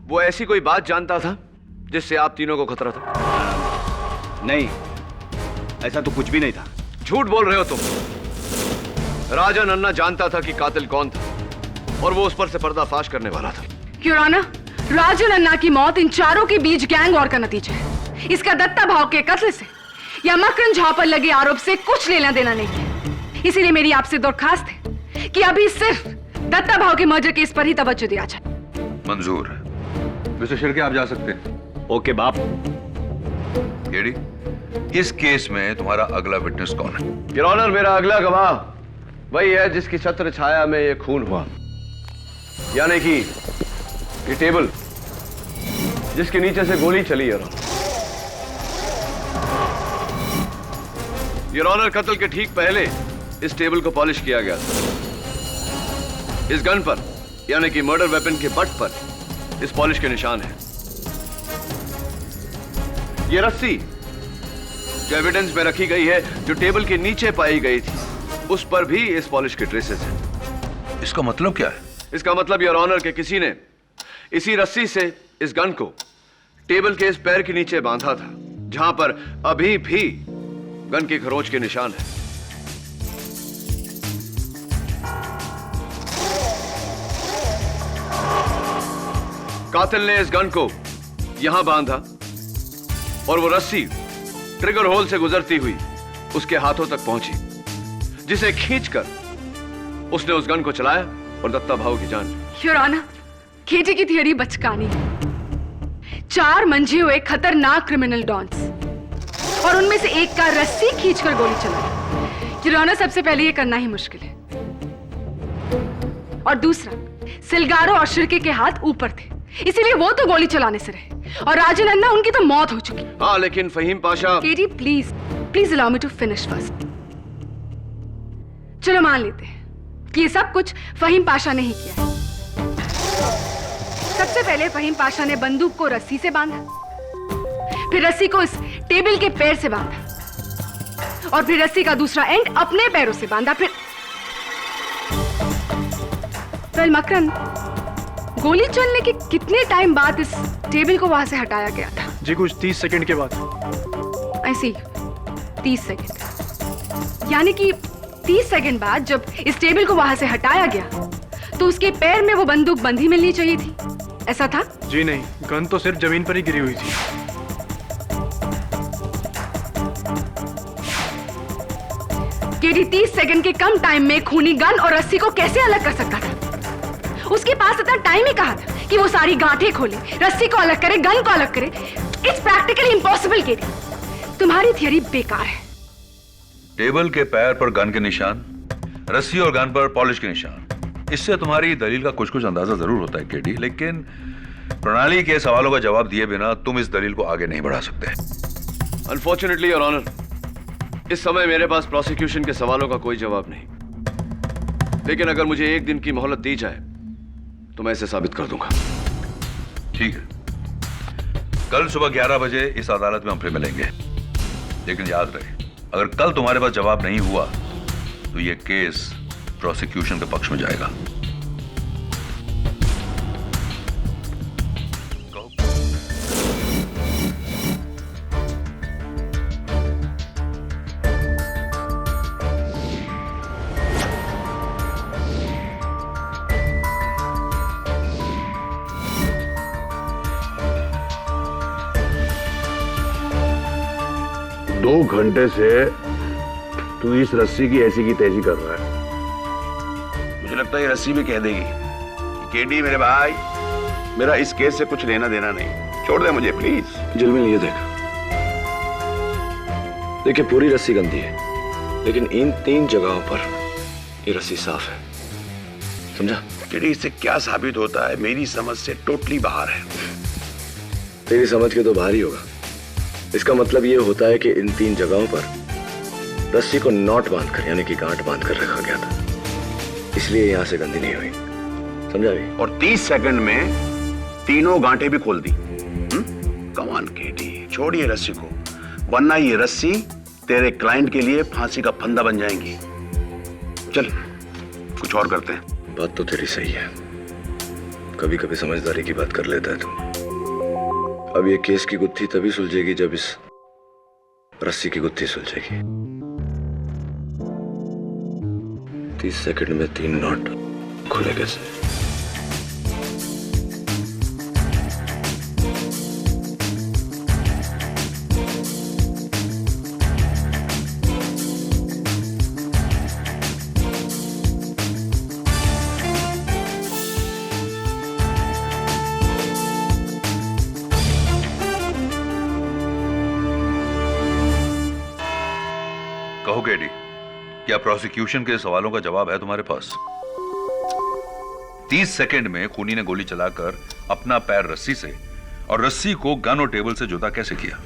वो ऐसी कोई बात जानता था जिससे आप तीनों को खतरा था? नहीं, ऐसा तो कुछ भी नहीं था। झूठ बोल रहे हो तुम। राजा नन्ना जानता था कि कातिल कौन था और वो उस पर से पर्दाफाश करने वाला था। योर ऑनर, राजा नन्ना की मौत इन चारों के बीच गैंग वॉर का नतीजा है। इसका दत्ता भाव के कत्ल से या मकरन झा पर लगे आरोप से कुछ लेना देना नहीं है। इसीलिए मेरी आपसे दरखास्त है कि अभी सिर्फ दत्ता भाव के मर्डर केस पर ही तवज्जो दिया जाए। मंजूर। मिस्टर शिर्के, आप जा सकते हैं। ओके बाप। केडी, इस केस में तुम्हारा अगला विटनेस कौन है? योर ऑनर, मेरा अगला गवाह वही है जिसकी छत्र छाया में ये खून हुआ, यानी कि ये टेबल जिसके नीचे से गोली चली। योर ऑनर, कत्ल के ठीक पहले इस टेबल को पॉलिश किया गया था। इस गन पर यानी कि मर्डर वेपन के बट पर इस पॉलिश के निशान हैं। ये रस्सी जो एविडेंस में रखी गई है, जो टेबल के नीचे पाई गई थी, उस पर भी इस पॉलिश के ट्रेसेस हैं। इसका मतलब क्या है? इसका मतलब योर ऑनर के किसी ने इसी रस्सी से इस गन को टेबल के इस पैर के नीचे बांधा था, जहां पर अभी भी गन के खरोंच के निशान हैं। कातिल ने इस गन को यहां बांधा और वो रस्सी ट्रिगर होल से गुजरती हुई उसके हाथों तक पहुंची, जिसे खींचकर उसने उस गन को चलाया और दत्ता भाव की जान ली। योर ऑनर, केटी की थियरी बचकानी है। 4 मंझे हुए खतरनाक क्रिमिनल डॉन्स और उनमें से एक का रस्सी खींचकर गोली चलाई। योर ऑनर, सबसे पहले ये करना ही मुश्किल है, और दूसरा, सिलगारो और शिर्के के हाथ ऊपर थे, इसीलिए वो तो गोली चलाने से रहे, और राजा नन्ना उनकी तो मौत हो चुकी। हाँ, लेकिन Faheem Pasha. KT, please allow me to finish first. चलो मान लेते हैं कि ये सब कुछ फहीम पाशा ने ही किया है। सबसे पहले फहीम पाशा ने बंदूक को रस्सी से बांधा, फिर रस्सी को इस टेबल के पैर से बांधा, और फिर रस्सी का दूसरा एंड अपने पैरों से बांधा। फिर मकरन, गोली चलने के कितने टाइम बाद इस टेबल को वहां से हटाया गया था? जी कुछ 30 सेकंड के बाद। ऐसी 30 सेकंड, यानी कि 30 सेकंड बाद जब इस टेबल को वहां से हटाया गया तो उसके पैर में वो बंदूक बंधी मिलनी चाहिए थी, ऐसा था? जी नहीं, गन तो सिर्फ जमीन पर ही गिरी हुई थी। केडी 30 सेकंड के कम टाइम में खूनी गन और रस्सी को कैसे अलग कर सकता था? उसके पास इतना टाइम ही कहा था कि वो सारी गांठें खोले, रस्सी को अलग करे, गन को अलग करे? It's practically impossible. केडी, तुम्हारी थियरी बेकार है। टेबल के पैर पर गन के निशान, रस्सी और गन पर पॉलिश के निशान, इससे तुम्हारी दलील का कुछ अंदाजा जरूर होता है केडी, लेकिन प्रणाली के सवालों का जवाब दिए बिना तुम इस दलील को आगे नहीं बढ़ा सकते। अनफॉर्चुनेटली योर ऑनर, इस समय मेरे पास प्रोसिक्यूशन के सवालों का कोई जवाब नहीं, लेकिन अगर मुझे 1 दिन की मोहलत दी जाए तो मैं इसे साबित कर दूंगा। ठीक है, कल सुबह 11 बजे इस अदालत में हम फिर मिलेंगे, लेकिन याद रहे, अगर कल तुम्हारे पास जवाब नहीं हुआ तो यह केस प्रोसिक्यूशन के पक्ष में जाएगा। दो घंटे से तू इस रस्सी की ऐसी की तैसी कर रहा है। मुझे लगता है ये रस्सी भी कह देगी कि केडी मेरे भाई, मेरा इस केस से कुछ लेना देना नहीं, छोड़ दे मुझे प्लीज। जिलमिल, ये देखिए पूरी रस्सी गंदी है, लेकिन इन 3 जगहों पर ये रस्सी साफ है, समझा? केडी, इससे क्या साबित होता है? मेरी समझ से टोटली बाहर है। तेरी समझ के तो बाहर ही होगा। इसका मतलब ये होता है कि इन 3 जगहों पर रस्सी को नॉट बांधकर यानी कि गांठ बांधकर रखा गया था। इसलिए यहां से गंदी नहीं हुई, समझा भी? और 30 सेकंड में तीनों गांठें भी खोल दी। कमान केटी, छोड़िए रस्सी को, वरना ये रस्सी तेरे क्लाइंट के लिए फांसी का फंदा बन जाएंगी। चल कुछ और करते हैं। बात तो तेरी सही है, कभी कभी समझदारी की बात कर लेता है तू। अब ये केस की गुत्थी तभी सुलझेगी जब इस रस्सी की गुत्थी सुलझेगी। 30 सेकंड में 3 नॉट खुले कैसे? कहो केडी, क्या प्रोसिक्यूशन के सवालों का जवाब है तुम्हारे पास? 30 सेकंड में खूनी ने गोली चलाकर अपना पैर रस्सी से और रस्सी को गन और टेबल से जुदा कैसे किया?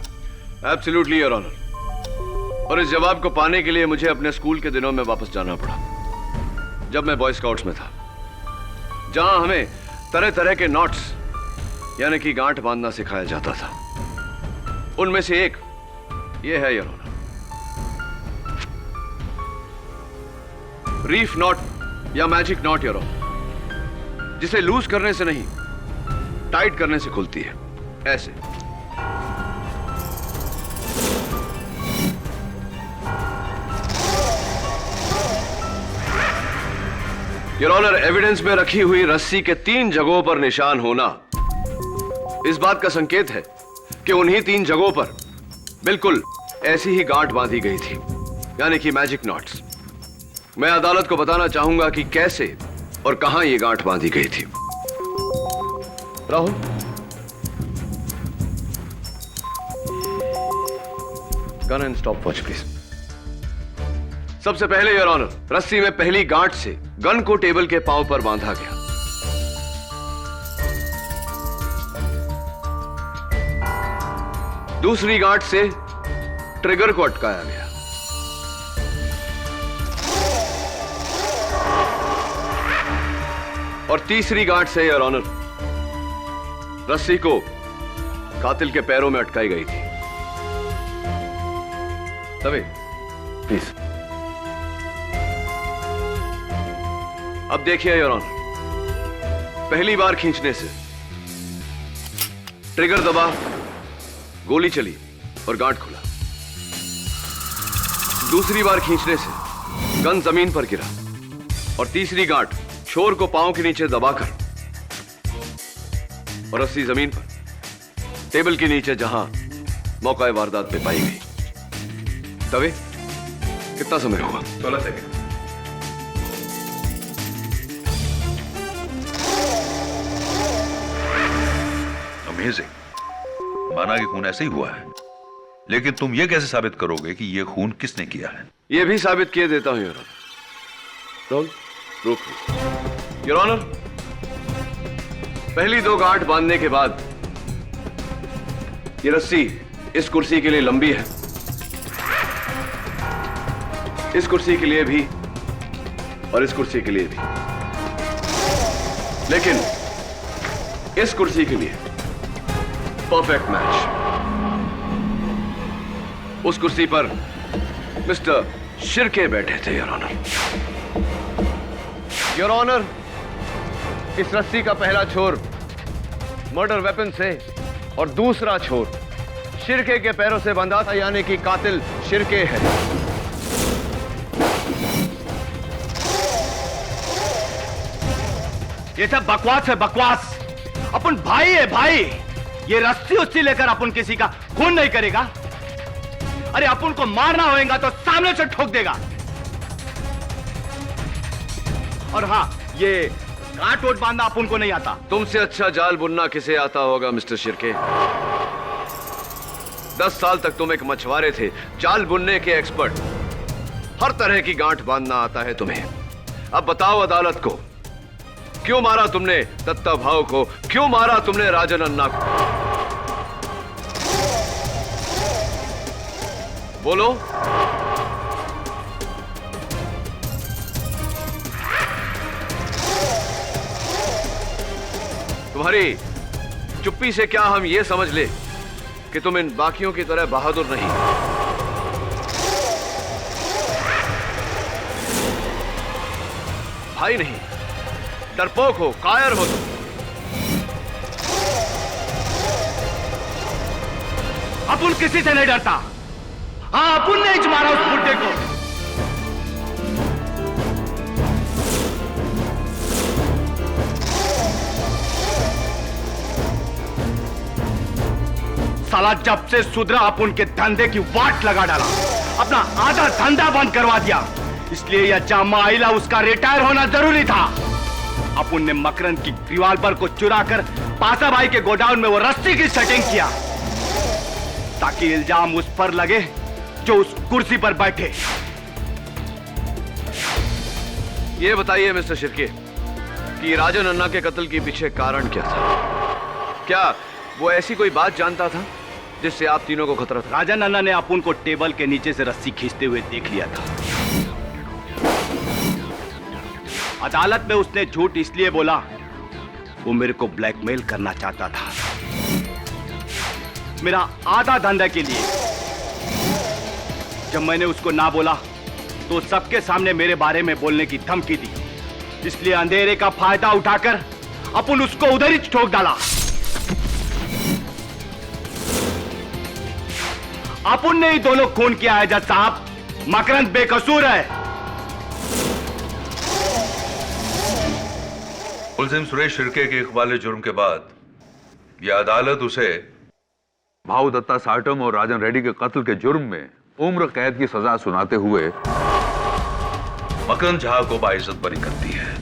Absolutely your honour. और इस जवाब को पाने के लिए मुझे अपने स्कूल के दिनों में वापस जाना पड़ा, जब मैं बॉय स्काउट्स में था, जहां हमें तरह तरह के नॉट्स यानी कि गांठ बांधना सिखाया जाता था। उनमें से एक ये है योर ऑनर, रीफ नॉट या मैजिक नॉट योर ऑनर, जिसे लूज करने से नहीं टाइट करने से खुलती है, ऐसे। योर ऑनर, एविडेंस में रखी हुई रस्सी के 3 जगहों पर निशान होना इस बात का संकेत है कि उन्हीं 3 जगहों पर बिल्कुल ऐसी ही गांठ बांधी गई थी, यानी कि मैजिक नॉट्स। मैं अदालत को बताना चाहूंगा कि कैसे और कहां यह गांठ बांधी गई थी। Rahul, gun and stop watch please. सबसे पहले योर ऑनर, रस्सी में पहली गांठ से गन को टेबल के पांव पर बांधा गया। दूसरी गांठ से ट्रिगर को अटकाया गया। और तीसरी गांठ से योर ऑनर, रस्सी को कातिल के पैरों में अटकाई गई थी। तभी प्लीज। अब देखिए योर ऑनर, पहली बार खींचने से ट्रिगर दबा, गोली चली और गांठ खुला। दूसरी बार खींचने से गन जमीन पर गिरा और तीसरी गांठ छोर को पांव के नीचे दबाकर और रस्सी जमीन पर टेबल के नीचे जहां मौका वारदात पे पाई गई। तभी कितना समय हुआ? 16 सेकंड। अमेजिंग। माना कि खून ऐसे ही हुआ है, लेकिन तुम ये कैसे साबित करोगे कि यह खून किसने किया है? यह भी साबित किए देता हूं योर ऑनर। रोक योर ऑनर, पहली 2 गांठ बांधने के बाद ये रस्सी इस कुर्सी के लिए लंबी है, इस कुर्सी के लिए भी और इस कुर्सी के लिए भी, लेकिन इस कुर्सी के लिए परफेक्ट मैच। उस कुर्सी पर मिस्टर शिर्के बैठे थे योर ऑनर। योर ऑनर, इस रस्सी का पहला छोर मर्डर वेपन से और दूसरा छोर शिर्के के पैरों से बंधा था, यानी कि कातिल शिर्के है। ये सब बकवास है, बकवास। अपन भाई है भाई। ये रस्सी उस्सी लेकर अपन किसी का खून नहीं करेगा। अरे अपन को मारना होगा तो सामने से ठोक देगा। और हाँ, ये गांठ वोट बांधना अपन को नहीं आता। तुमसे अच्छा जाल बुनना किसे आता होगा मिस्टर शिर्के? 10 साल तक तुम एक मछुआरे थे, जाल बुनने के एक्सपर्ट। हर तरह की गांठ बांधना आता है तुम्हें। अब बताओ अदालत को, क्यों मारा तुमने दत्ता भाव को? क्यों मारा तुमने राजन अन्ना को? बोलो। तुम्हारी चुप्पी से क्या हम ये समझ ले कि तुम इन बाकियों की तरह बहादुर नहीं? भाई नहीं, डरपोक हो, कायर हो तुम। अपुन किसी से नहीं डरता। हाँ, अपुन ने ही मारा उस बुड्ढे को। साला जब से सुधरा अपुन के धंधे की वाट लगा डाला, अपना आधा धंधा बंद करवा दिया। इसलिए यह जामा आइला उसका रिटायर होना जरूरी था। अपुन ने मकरंद की रिवॉल्वर को चुराकर पासा भाई के गोडाउन में वो रस्सी की सेटिंग किया ताकि इल्जाम उस पर लगे जो उस कुर्सी पर बैठे। ये बताइए मिस्टर शिर्के कि राजन अन्ना के कत्ल के पीछे कारण क्या था? क्या वो ऐसी कोई बात जानता था जिससे आप तीनों को खतरा था? राजन अन्ना ने अपुन को टेबल के नीचे से रस्सी खींचते हुए देख लिया था। अदालत में उसने झूठ इसलिए बोला, वो मेरे को ब्लैकमेल करना चाहता था, मेरा आधा धंधा के लिए। जब मैंने उसको ना बोला तो सबके सामने मेरे बारे में बोलने की धमकी दी। इसलिए अंधेरे का फायदा उठाकर अपुन उसको उधर ही ठोक डाला। अपुन ने ही दोनों खून किया है जज साहब। मकरंद बेकसूर है। मुलजिम सुरेश शिर्के के इकबाल जुर्म के बाद यह अदालत उसे भाऊ दत्ता साटम और राजन रेड्डी के कत्ल के जुर्म में उम्र कैद की सजा सुनाते हुए मकरंद झा को बाइज्जत बरी करती है।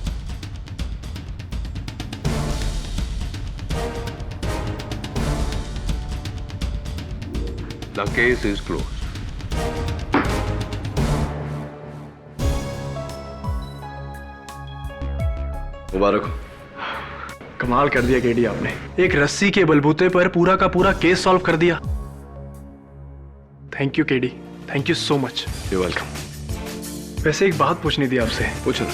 The case is closed. मुबारक हो। कमाल कर दिया केडी आपने। एक रस्सी के बलबूते पर पूरा का पूरा केस सॉल्व कर दिया। Thank you KD, thank you so much. You welcome. वैसे एक बात पूछनी थी आपसे। पूछो।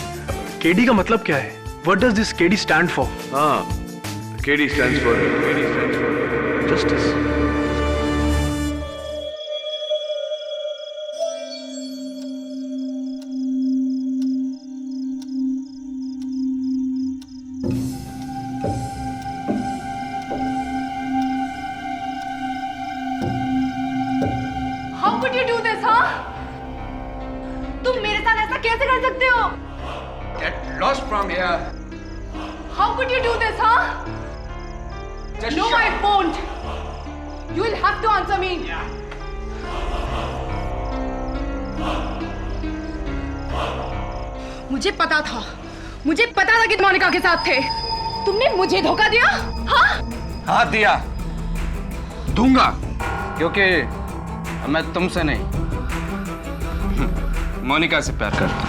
केडी का मतलब क्या है? What does this KD stand for? हाँ, KD stands for justice. How could you do this, huh? तुम मेरे साथ ऐसा कैसे कर सकते हो? Get lost from here. How could you do this, huh? Just No, shut I up. won't. You will have to answer me. मुझे पता था कि तुम मोनिका के साथ थे। तुमने मुझे धोखा दिया, हाँ? हाँ दिया, दूंगा, क्योंकि मैं तुमसे नहीं मोनिका से प्यार करता हूं।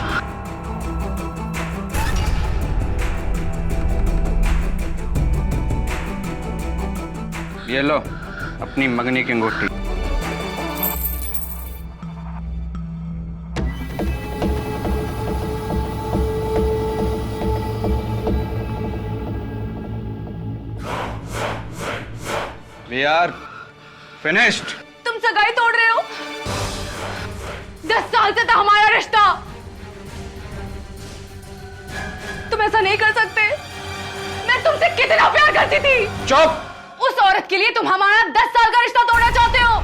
ये लो अपनी मंगनी की अंगूठी। We are finished. तुम सगाई तोड़ रहे हो? 10 साल से था हमारा रिश्ता। तुम ऐसा नहीं कर सकते। मैं तुमसे कितना प्यार करती थी। चुप। उस औरत के लिए तुम हमारा 10 साल का रिश्ता तोड़ना चाहते हो।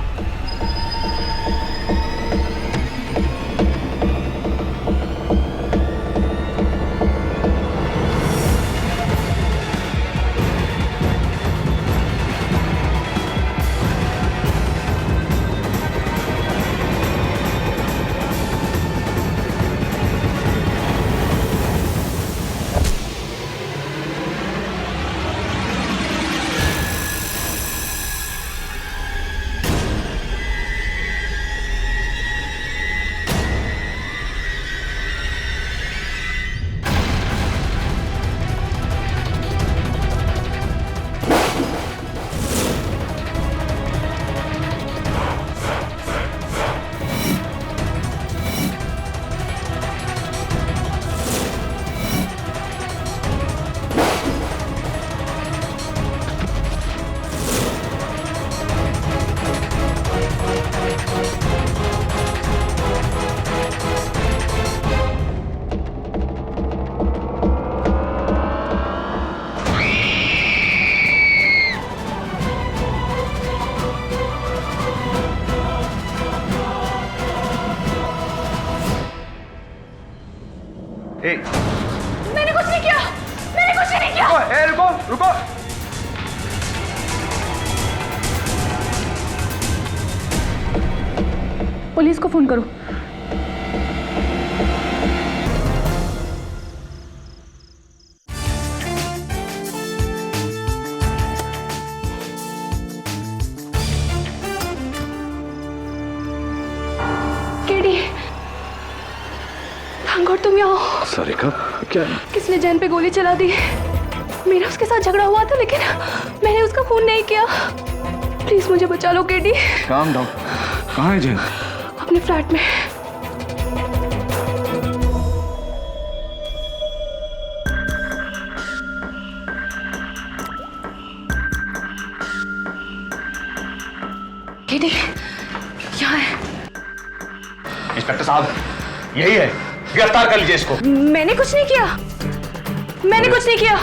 मैंने कुछ नहीं किया, मैंने कुछ नहीं किया। रुको रुको। पुलिस को फोन करो। केडी, थैंक गॉड तुम यहाँ हो। सारिका, क्या? किसने जैन पे गोली चला दी? मेरा उसके साथ झगड़ा हुआ था लेकिन मैंने उसका खून नहीं किया। प्लीज मुझे बचा लो केडी। Calm down. कहाँ है जैन? अपने फ्लैट में। केडी, यहाँ है। इंस्पेक्टर साहब, यही है, गिरफ्तार कर लीजिए इसको। मैंने कुछ नहीं किया, मैंने कुछ नहीं किया।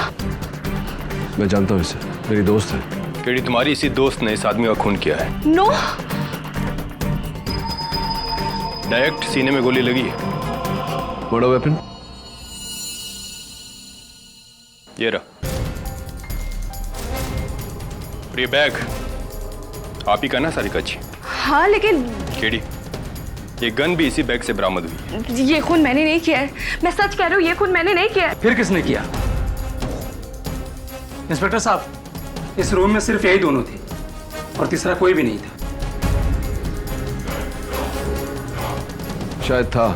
मैं जानता हूँ इसे, मेरी दोस्त है। केडी, तुम्हारी इसी दोस्त ने इस आदमी का खून किया है। नो। डायरेक्ट सीने में गोली लगी है। बड़ा वेपन? ये रहा। और ये बैग आप ही का ना सारिका जी? हाँ लेकिन केडी, ये गन भी इसी बैग से बरामद हुई है। ये खून मैंने नहीं किया है, मैं सच कह रही हूँ, ये खून मैंने नहीं किया है। फिर किसने किया? इंस्पेक्टर साहब, इस रूम में सिर्फ यही दोनों थे और तीसरा कोई भी नहीं था। शायद था।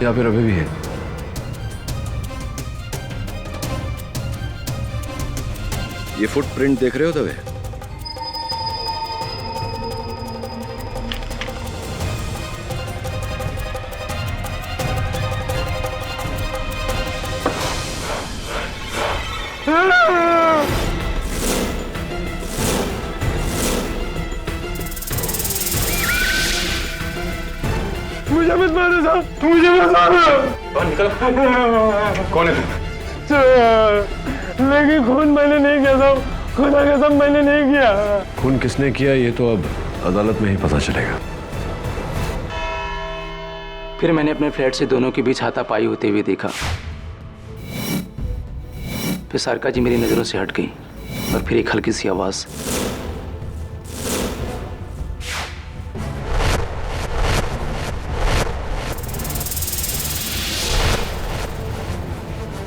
या फिर अभी भी है। ये फुटप्रिंट देख रहे हो तवे? मुझे मत मारो साहब, मुझे मत मारो। निकल। कौन है तू? लेकिन खून मैंने नहीं किया साहब, खुदा कसम मैंने नहीं किया। खून किसने किया ये तो अब अदालत में ही पता चलेगा। फिर मैंने अपने फ्लैट से दोनों के बीच हाथापाई होते हुए देखा। फिर सारिका जी मेरी नजरों से हट गई और फिर एक हल्की सी आवाज।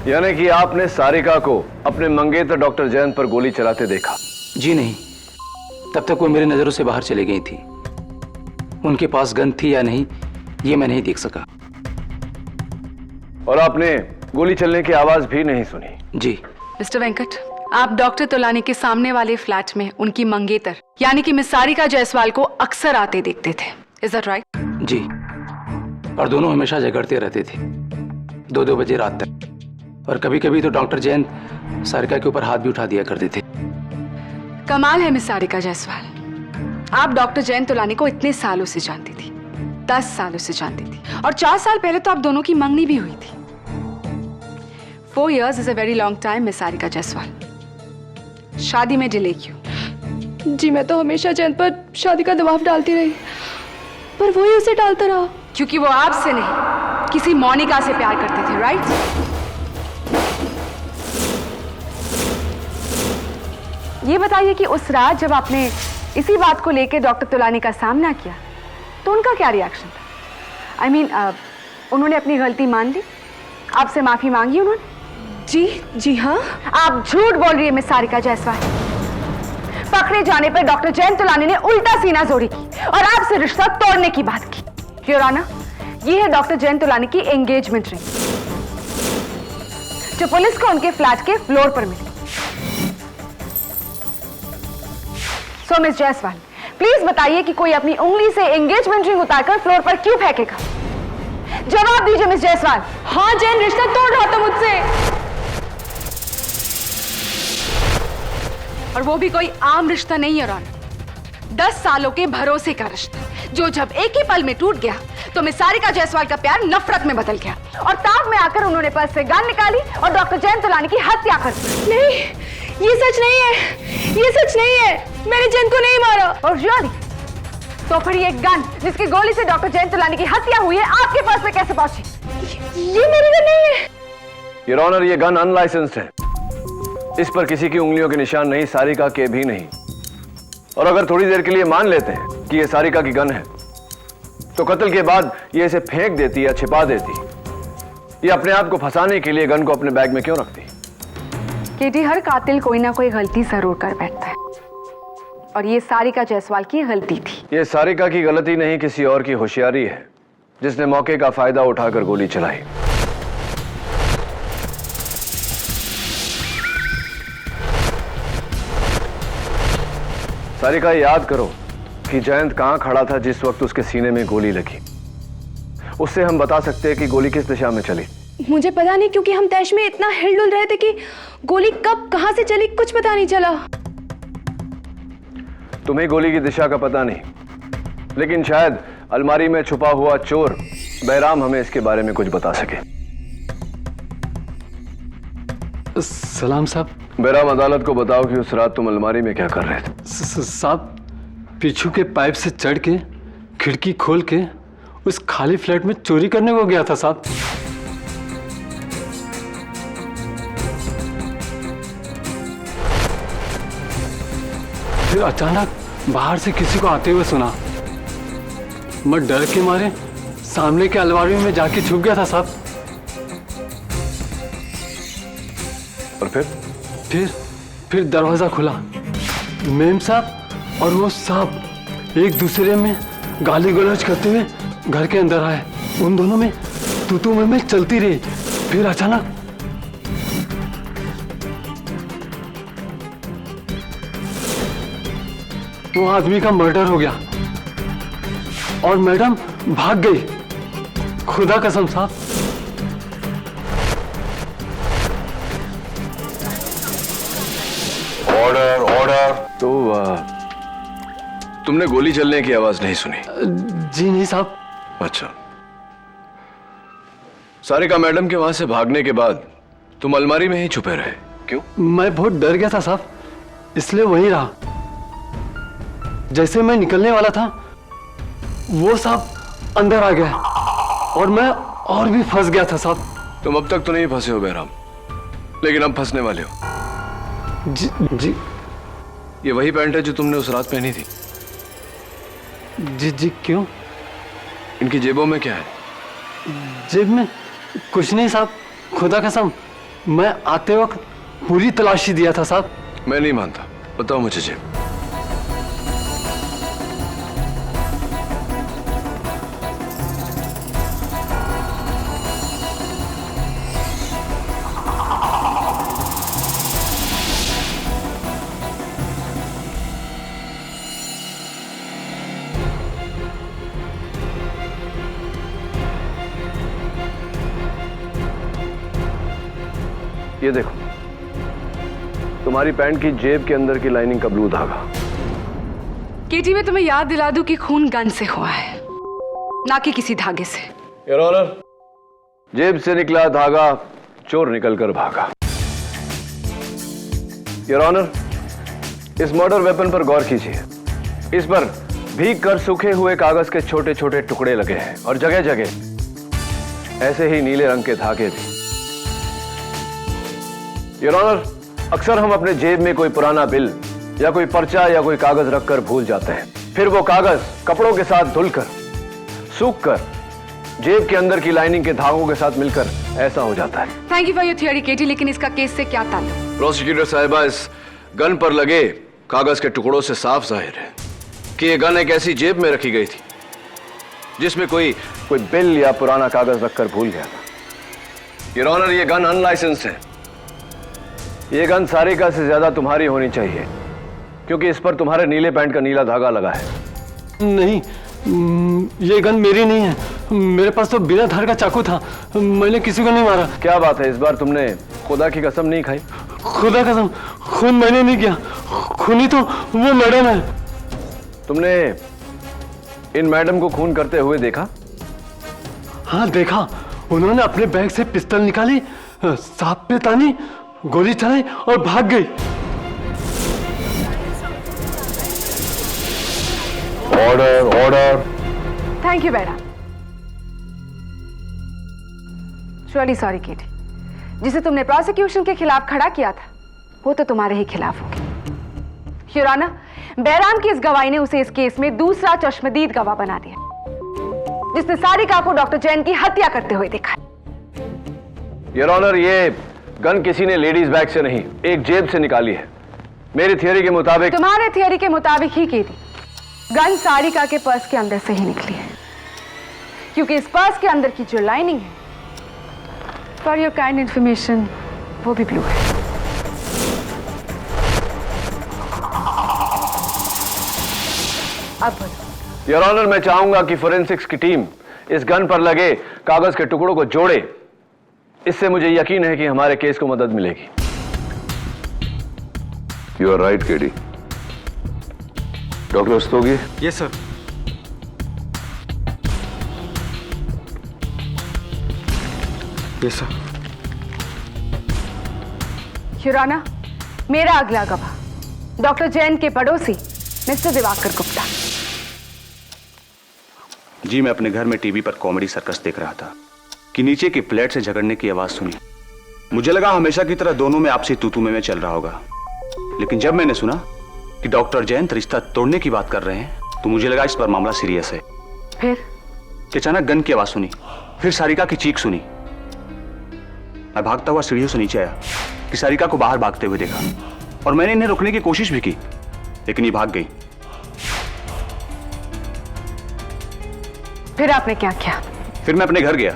यानी कि आपने सारिका को अपने मंगेतर डॉक्टर जैन पर गोली चलाते देखा? जी नहीं, तब तक वो मेरी नजरों से बाहर चली गई थी। उनके पास गन थी या नहीं ये मैं नहीं देख सका। और आपने गोली चलने की आवाज भी नहीं सुनी? जी। मिस्टर वेंकट, आप डॉक्टर तोलानी के सामने वाले फ्लैट में उनकी मंगेतर यानी कि मिस सारिका जायसवाल को अक्सर आते देखते थे। Is that right? जी, और दोनों हमेशा झगड़ते रहते थे 2-2 बजे रात तक। और कभी कभी तो डॉक्टर जैन सारिका के ऊपर हाथ भी उठा दिया करते थे। कमाल है मिस सारिका जायसवाल, आप डॉक्टर जैन तोलानी को इतने सालों से जानती थी, 10 सालों से जानती थी, और 4 साल पहले तो आप दोनों की मंगनी भी हुई थी। 4 years is a very long time, miss Sarika Jaiswal. शादी में डिले क्यों? जी मैं तो हमेशा जैन पर शादी का दबाव डालती रही, पर वही उसे डालता रहा। क्योंकि वो आपसे नहीं किसी मोनिका से प्यार करते थे, राइट? ये बताइए कि उस रात जब आपने इसी बात को लेकर डॉक्टर तोलानी का सामना किया तो उनका क्या रिएक्शन था? I mean, उन्होंने अपनी गलती मान ली, आपसे माफी मांगी उन्होंने? जी हाँ। आप झूठ बोल रही है मिस सारिका जायसवाल। पकड़े जाने पर डॉक्टर जैन तोलानी ने उल्टा सीना जोड़ी की और आपसे रिश्ता तोड़ने की बात की। योर ऑनर, ये है डॉक्टर जैन तोलानी की एंगेजमेंट रिंग जो पुलिस को उनके फ्लैट के फ्लोर पर मिली। सो मिस जायसवाल, प्लीज बताइए कि कोई अपनी उंगली से एंगेजमेंट रिंग उतारकर फ्लोर पर क्यों फेंकेगा? जवाब दीजिए मिस जायसवाल। हाँ, जैन रिश्ता तोड़ रहा था मुझसे, और वो भी कोई आम रिश्ता नहीं है रॉन, 10 सालों के भरोसे का रिश्ता जो जब एक ही पल में टूट गया तो मिस सारिका जायसवाल का प्यार नफरत में बदल गया और ताक में आकर उन्होंने पर्स से गन निकाली और डॉक्टर जैन तोलानी की हत्या कर दी। नहीं, ये सच नहीं है, ये सच नहीं है, मैंने जैन को नहीं मारा। और तो फिर ये गन जिसकी गोली से डॉक्टर जयंत तुलानी की हत्या हुई है आपके पास में कैसे पहुंची? ये मेरी गन नहीं है। योर ऑनर, ये गन अनलाइसेंस्ड है। इस पर किसी की उंगलियों के निशान नहीं, सारिका के भी नहीं। और अगर थोड़ी देर के लिए मान लेते हैं कि ये सारिका की गन है, तो कत्ल के बाद ये इसे फेंक देती या छिपा देती। ये अपने आप को फंसाने के लिए गन को अपने बैग में क्यों रखती? केटी, हर कातिल कोई ना कोई गलती जरूर कर बैठता है, और ये सारिका जायसवाल की गलती थी। ये सारिका की गलती नहीं, किसी और की होशियारी है, जिसने मौके का फायदा उठाकर गोली चलाई। सारिका, याद करो कि जयंत कहां खड़ा था जिस वक्त उसके सीने में गोली लगी। उससे हम बता सकते हैं कि गोली किस दिशा में चली। मुझे पता नहीं, क्योंकि हम तैश में इतना हिलडुल रहे थे कि गोली कब कहां से चली कुछ पता नहीं चला। तुम्हें गोली की दिशा का पता नहीं, लेकिन शायद अलमारी में छुपा हुआ चोर बैराम हमें इसके बारे में कुछ बता सके। सलाम साहब। बैराम, अदालत को बताओ कि उस रात तुम अलमारी में क्या कर रहे थे? साहब, पीछू के पाइप से चढ़ के खिड़की खोल के उस खाली फ्लैट में चोरी करने को गया था साहब। फिर अचानक बाहर से किसी को आते हुए सुना। मैं डर के मारे सामने के अलमारी में जाके छुप गया था साहब। और फिर दरवाजा खुला। मेम साहब और वो साहब एक दूसरे में गाली गलौज करते हुए घर के अंदर आए। उन दोनों में तू में चलती रही। फिर अचानक वो आदमी का मर्डर हो गया और मैडम भाग गई। खुदा कसम साहब। Order order. तो तुमने गोली चलने की आवाज नहीं सुनी? जी नहीं साहब। अच्छा, सारिका मैडम के वहां से भागने के बाद तुम अलमारी में ही छुपे रहे, क्यों? मैं बहुत डर गया था साहब, इसलिए वहीं रहा। जैसे मैं निकलने वाला था वो साहब अंदर आ गया और मैं और भी फंस गया था साहब। तुम अब तक तो नहीं फंसे हो बैराम, लेकिन अब फंसने वाले हो। जी। ये वही पैंट है जो तुमने उस रात पहनी थी? जी क्यों? इनकी जेबों में क्या है? जेब में कुछ नहीं साहब, खुदा कसम मैं आते वक्त पूरी तलाशी दिया था साहब। मैं नहीं मानता, बताओ मुझे जेब। ये देखो, तुम्हारी पैंट की जेब के अंदर की लाइनिंग का ब्लू धागा। केटी, मैं तुम्हें याद दिला दूं कि खून गन से हुआ है, ना कि किसी धागे से। योर ऑनर, जेब से निकला धागा चोर निकलकर भागा। योर ऑनर, इस मर्डर वेपन पर गौर कीजिए। इस पर भीग कर सूखे हुए कागज के छोटे छोटे टुकड़े लगे हैं और जगह जगह ऐसे ही नीले रंग के धागे भी। योर ऑनर, अक्सर हम अपने जेब में कोई पुराना बिल या कोई पर्चा या कोई कागज रखकर भूल जाते हैं। फिर वो कागज कपड़ों के साथ धुलकर, सूखकर जेब के अंदर की लाइनिंग के धागों के साथ मिलकर ऐसा हो जाता है। Thank you for your theory KT, लेकिन इसका केस से क्या ताल्लुक? प्रोसिक्यूटर साहिबा, इस गन पर लगे कागज के टुकड़ों से साफ जाहिर है कि यह गन एक ऐसी जेब में रखी गई थी जिसमें कोई बिल या पुराना कागज रखकर भूल गया था। योर ऑनर, ये गन अनलाइसेंस्ड है। ये गन सारिका से ज्यादा तुम्हारी होनी चाहिए, क्योंकि इस पर तुम्हारे नीले पैंट का नीला धागा लगा है। नहीं, ये गन मेरी नहीं है। मेरे पास तो बिना धार का चाकू था, मैंने किसी को नहीं मारा। क्या बात है, इस बार तुमने खुदा की कसम नहीं खाई? खुदा कसम, खून मैंने नहीं किया, खूनी तो वो मैडम है। तुमने इन मैडम को खून करते हुए देखा? हाँ देखा, उन्होंने अपने बैग से पिस्तौल निकाली, सांप पे तानी, गोली चलाई और भाग गई। Order order. थैंक यू बेटा। रियली सॉरी केटी, जिसे तुमने प्रोसिक्यूशन के खिलाफ खड़ा किया था वो तो तुम्हारे ही खिलाफ होगी। योर ऑनर, बैराम की इस गवाही ने उसे इस केस में दूसरा चश्मदीद गवाह बना दिया, जिसने सारिका को डॉक्टर जैन की हत्या करते हुए देखा। योर ऑनर, ये गन किसी ने लेडीज बैग से नहीं, एक जेब से निकाली है। मेरी थियोरी के मुताबिक। तुम्हारे थियोरी के मुताबिक ही की थी। गन सारिका के पर्स के अंदर से ही निकली है, क्योंकि इस पर्स के अंदर की जो लाइनिंग है, फॉर योर काइंड इंफॉर्मेशन, वो भी ब्लू है। अब योर ऑनर, मैं चाहूंगा कि फोरेंसिक्स की टीम इस गन पर लगे कागज के टुकड़ों को जोड़े। इससे मुझे यकीन है कि हमारे केस को मदद मिलेगी। You are right KD. Doctor Rastogi? Yes sir. Yes sir. Your honour, मेरा अगला गवाह डॉक्टर जैन के पड़ोसी मिस्टर दिवाकर गुप्ता। जी, मैं अपने घर में टीवी पर कॉमेडी सर्कस देख रहा था कि नीचे की फ्लैट से झगड़ने की आवाज सुनी। मुझे लगा हमेशा की तरह दोनों में आपसी तू-तू में चल रहा होगा, लेकिन जब मैंने सुना कि डॉक्टर जैन रिश्ता तोड़ने की बात कर रहे हैं तो मुझे लगा इस पर मामला सीरियस है। फिर अचानक गन की आवाज सुनी, फिर सारिका की चीख सुनी। मैं भागता हुआ सीढ़ियों से नीचे आया कि सारिका को बाहर भागते हुए देखा, और मैंने इन्हें रोकने की कोशिश भी की, लेकिन ये भाग गई। फिर आपने क्या किया? फिर मैं अपने घर गया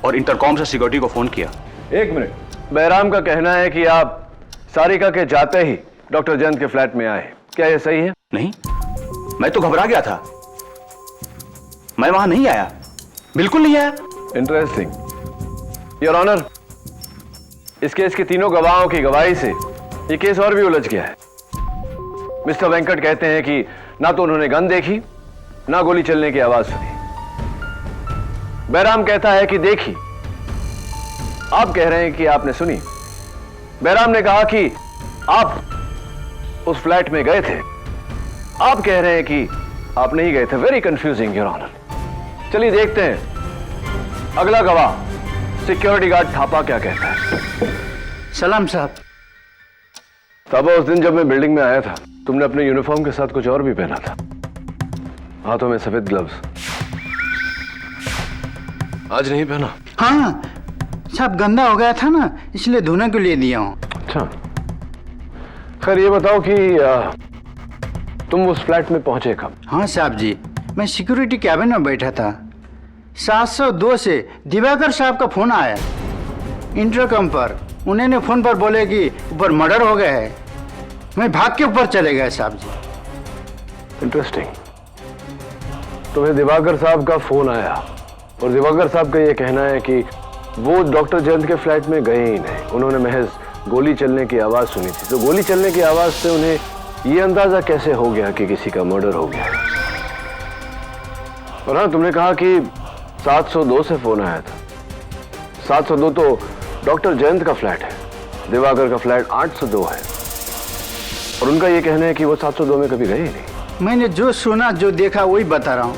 और इंटरकॉम से सिक्योरिटी को फोन किया। एक मिनट, बैराम का कहना है कि आप सारिका के जाते ही डॉक्टर जैन के फ्लैट में आए, क्या यह सही है? नहीं, मैं तो घबरा गया था, मैं वहां नहीं आया, बिल्कुल नहीं आया। इंटरेस्टिंग। योर ऑनर, इस केस के तीनों गवाहों की गवाही से यह केस और भी उलझ गया है। मिस्टर वेंकट कहते हैं कि ना तो उन्होंने गन देखी, ना गोली चलने की आवाज सुनी। बैराम कहता है कि देखी। आप कह रहे हैं कि आपने सुनी। बैराम ने कहा कि आप उस फ्लैट में गए थे, आप कह रहे हैं कि आप नहीं गए थे। Very confusing your honour. चलिए देखते हैं अगला गवाह सिक्योरिटी गार्ड थापा क्या कहता है। सलाम साहब। थापा, उस दिन जब मैं बिल्डिंग में आया था तुमने अपने यूनिफॉर्म के साथ कुछ और भी पहना था, हाथों में सफेद ग्लव्स। आज नहीं पहना? हाँ साहब, गंदा हो गया था ना, इसलिए धोने के लिए दिया हूँ। अच्छा, खैर ये बताओ कि तुम उस फ्लैट में पहुंचे कब? हाँ साहब जी, मैं सिक्योरिटी कैबिन में बैठा था। 702 से दिवाकर साहब का फोन आया इंटरकम पर। उन्होंने फोन पर बोले कि ऊपर मर्डर हो गया है। मैं भाग के ऊपर चले गए साहब जी। इंटरेस्टिंग। तुम्हें दिवाकर साहब का फोन आया और दिवाकर साहब का यह कहना है कि वो डॉक्टर जैन के फ्लैट में गए ही नहीं, उन्होंने महज गोली चलने की आवाज सुनी थी। तो गोली चलने की आवाज से उन्हें यह अंदाजा कैसे हो गया कि किसी का मर्डर हो गया? और हाँ, तुमने कहा कि 702 से फोन आया था। 702 तो डॉक्टर जयंत का फ्लैट है, दिवाकर का फ्लैट 802 है, और उनका यह कहना है कि वो 702 में कभी गए ही नहीं। मैंने जो सुना, जो देखा, वही बता रहा हूँ।